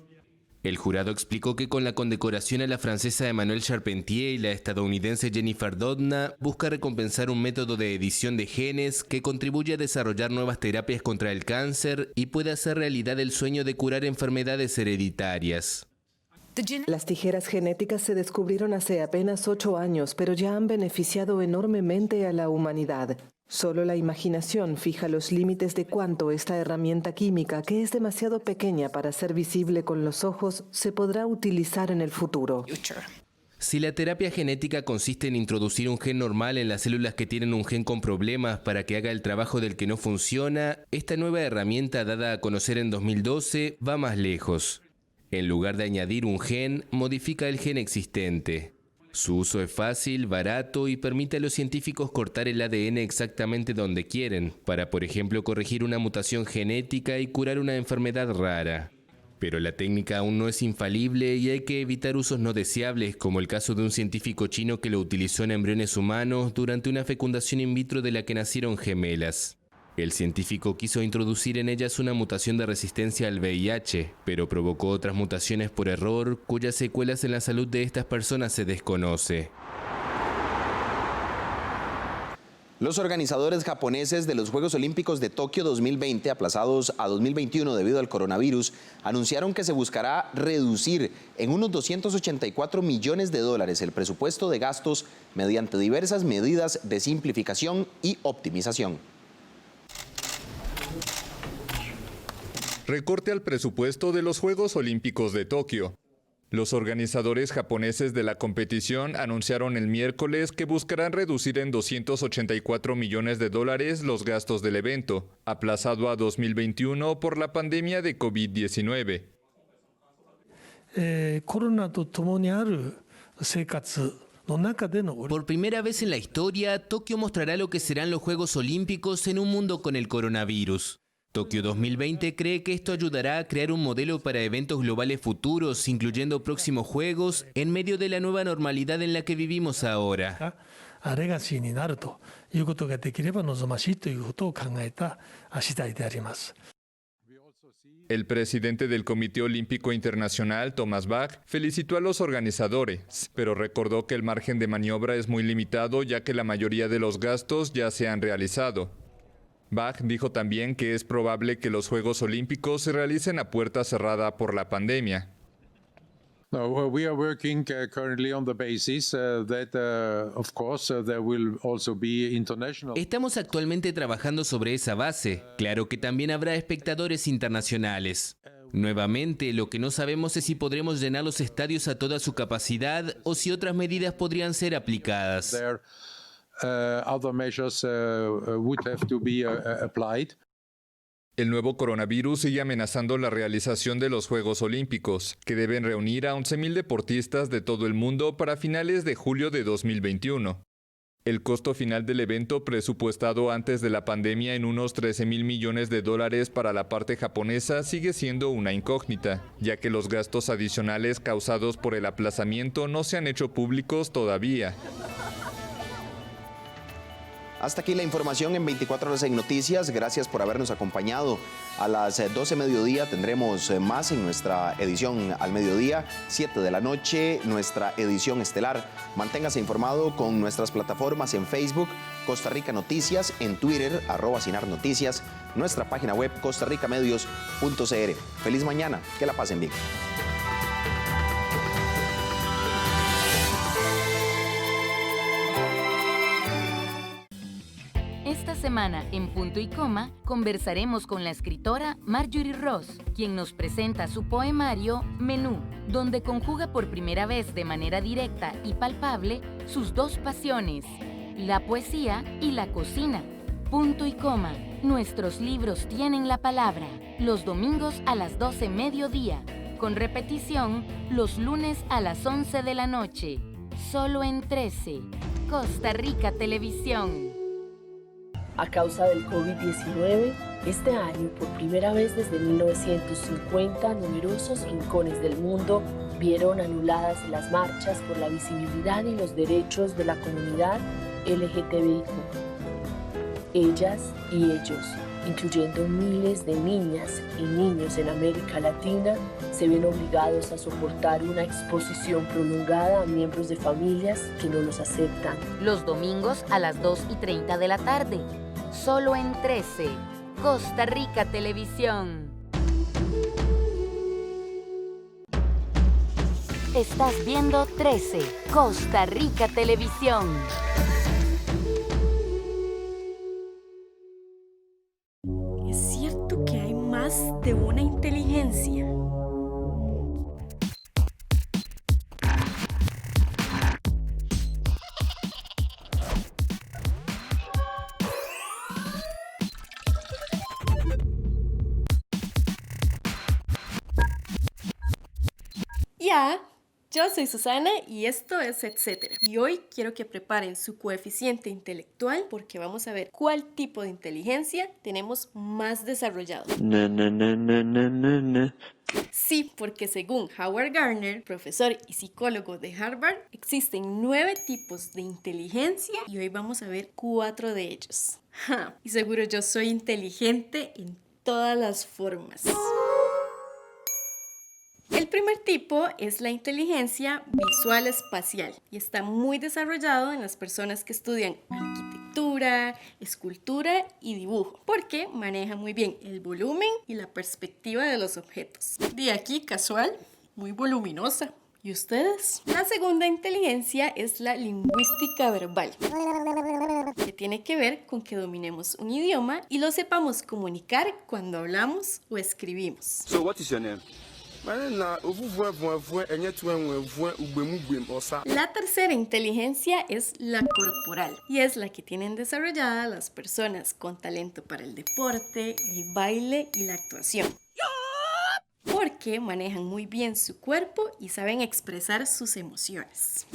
El jurado explicó que con la condecoración a la francesa Emmanuelle Charpentier y la estadounidense Jennifer Doudna busca recompensar un método de edición de genes que contribuye a desarrollar nuevas terapias contra el cáncer y puede hacer realidad el sueño de curar enfermedades hereditarias. Las tijeras genéticas se descubrieron hace apenas 8 años, pero ya han beneficiado enormemente a la humanidad. Solo la imaginación fija los límites de cuánto esta herramienta química, que es demasiado pequeña para ser visible con los ojos, se podrá utilizar en el futuro. Si la terapia genética consiste en introducir un gen normal en las células que tienen un gen con problemas para que haga el trabajo del que no funciona, esta nueva herramienta dada a conocer en 2012 va más lejos. En lugar de añadir un gen, modifica el gen existente. Su uso es fácil, barato y permite a los científicos cortar el ADN exactamente donde quieren, para por ejemplo corregir una mutación genética y curar una enfermedad rara. Pero la técnica aún no es infalible y hay que evitar usos no deseables, como el caso de un científico chino que lo utilizó en embriones humanos durante una fecundación in vitro de la que nacieron gemelas. El científico quiso introducir en ellas una mutación de resistencia al VIH, pero provocó otras mutaciones por error, cuyas secuelas en la salud de estas personas se desconoce. Los organizadores japoneses de los Juegos Olímpicos de Tokio 2020, aplazados a 2021 debido al coronavirus, anunciaron que se buscará reducir en unos $284 millones el presupuesto de gastos mediante diversas medidas de simplificación y optimización. Recorte al presupuesto de los Juegos Olímpicos de Tokio. Los organizadores japoneses de la competición anunciaron el miércoles que buscarán reducir en $284 millones los gastos del evento, aplazado a 2021 por la pandemia de COVID-19. Por primera vez en la historia, Tokio mostrará lo que serán los Juegos Olímpicos en un mundo con el coronavirus. Tokio 2020 cree que esto ayudará a crear un modelo para eventos globales futuros, incluyendo próximos Juegos, en medio de la nueva normalidad en la que vivimos ahora. El presidente del Comité Olímpico Internacional, Thomas Bach, felicitó a los organizadores, pero recordó que el margen de maniobra es muy limitado ya que la mayoría de los gastos ya se han realizado. Bach dijo también que es probable que los Juegos Olímpicos se realicen a puerta cerrada por la pandemia. We are working currently on the basis that, of course, there will also be international. Estamos actualmente trabajando sobre esa base. Claro que también habrá espectadores internacionales. Nuevamente, lo que no sabemos es si podremos llenar los estadios a toda su capacidad o si otras medidas podrían ser aplicadas. Other measures would have to be applied. El nuevo coronavirus sigue amenazando la realización de los Juegos Olímpicos, que deben reunir a 11.000 deportistas de todo el mundo para finales de julio de 2021. El costo final del evento, presupuestado antes de la pandemia en unos $13.000 millones para la parte japonesa, sigue siendo una incógnita, ya que los gastos adicionales causados por el aplazamiento no se han hecho públicos todavía. Hasta aquí la información en 24 horas en Noticias. Gracias por habernos acompañado. A las 12 mediodía tendremos más en nuestra edición al mediodía, 7 de la noche, nuestra edición estelar. Manténgase informado con nuestras plataformas en Facebook, Costa Rica Noticias, en Twitter, @SinarNoticias, nuestra página web costarricamedios.cr. Feliz mañana, que la pasen bien. Esta semana, en Punto y Coma, conversaremos con la escritora Marjorie Ross, quien nos presenta su poemario Menú, donde conjuga por primera vez de manera directa y palpable sus dos pasiones, la poesía y la cocina. Punto y Coma, nuestros libros tienen la palabra, los domingos a las 12 mediodía, con repetición los lunes a las 11 de la noche, solo en 13, Costa Rica Televisión. A causa del COVID-19, este año, por primera vez desde 1950, numerosos rincones del mundo vieron anuladas las marchas por la visibilidad y los derechos de la comunidad LGTBIQ. Ellas y ellos incluyendo miles de niñas y niños en América Latina, se ven obligados a soportar una exposición prolongada a miembros de familias que no los aceptan. Los domingos a las 2:30 de la tarde, solo en 13, Costa Rica Televisión. Estás viendo 13, Costa Rica Televisión. ¿Es cierto que hay más de una inteligencia? Yo soy Susana y esto es Etcétera. Y hoy quiero que preparen su coeficiente intelectual porque vamos a ver cuál tipo de inteligencia tenemos más desarrollado. Sí, porque según Howard Gardner, profesor y psicólogo de Harvard, existen 9 tipos de inteligencia y hoy vamos a ver 4 de ellos. Y seguro yo soy inteligente en todas las formas. El primer tipo es la inteligencia visual espacial y está muy desarrollado en las personas que estudian arquitectura, escultura y dibujo, porque manejan muy bien el volumen y la perspectiva de los objetos. De aquí, casual, muy voluminosa. ¿Y ustedes? La segunda inteligencia es la lingüística verbal, que tiene que ver con que dominemos un idioma y lo sepamos comunicar cuando hablamos o escribimos. So what is your name? La tercera inteligencia es la corporal y es la que tienen desarrollada las personas con talento para el deporte, el baile y la actuación. Porque manejan muy bien su cuerpo y saben expresar sus emociones.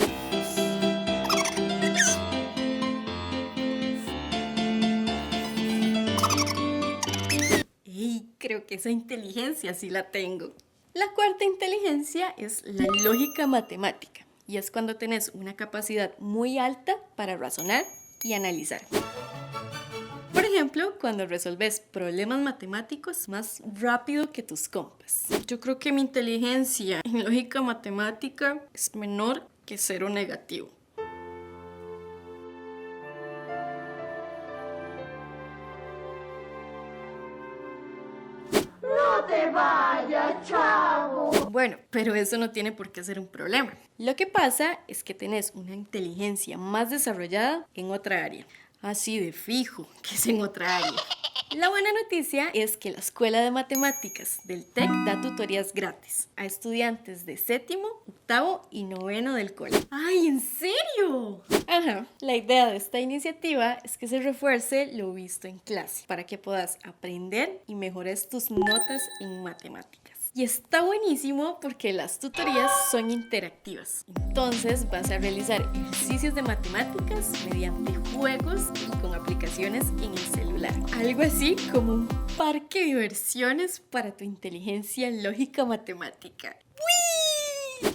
Creo que esa inteligencia sí la tengo. La cuarta inteligencia es la lógica matemática y es cuando tenés una capacidad muy alta para razonar y analizar. Por ejemplo, cuando resolves problemas matemáticos más rápido que tus compas. Yo creo que mi inteligencia en lógica matemática es menor que 0 negativo. ¡No te vayas, chavo! Bueno, pero eso no tiene por qué ser un problema. Lo que pasa es que tenés una inteligencia más desarrollada en otra área. Así de fijo que es en otra área. La buena noticia es que la Escuela de Matemáticas del TEC da tutorías gratis a estudiantes de 7º, 8º y 9º del cole. ¡Ay, en serio! Ajá, la idea de esta iniciativa es que se refuerce lo visto en clase para que puedas aprender y mejores tus notas en matemáticas. Y está buenísimo porque las tutorías son interactivas. Entonces vas a realizar ejercicios de matemáticas mediante juegos y con aplicaciones en el celular. Algo así como un parque de diversiones para tu inteligencia lógica matemática. ¡Uy!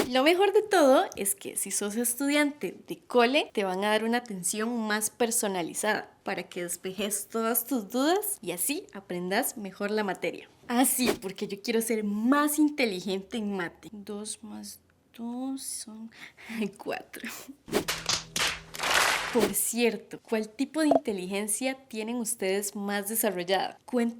Lo mejor de todo es que si sos estudiante de cole, te van a dar una atención más personalizada para que despejes todas tus dudas y así aprendas mejor la materia. Sí, porque yo quiero ser más inteligente en mate. 2 más 2 son 4. Por cierto, ¿cuál tipo de inteligencia tienen ustedes más desarrollada? Cuéntenme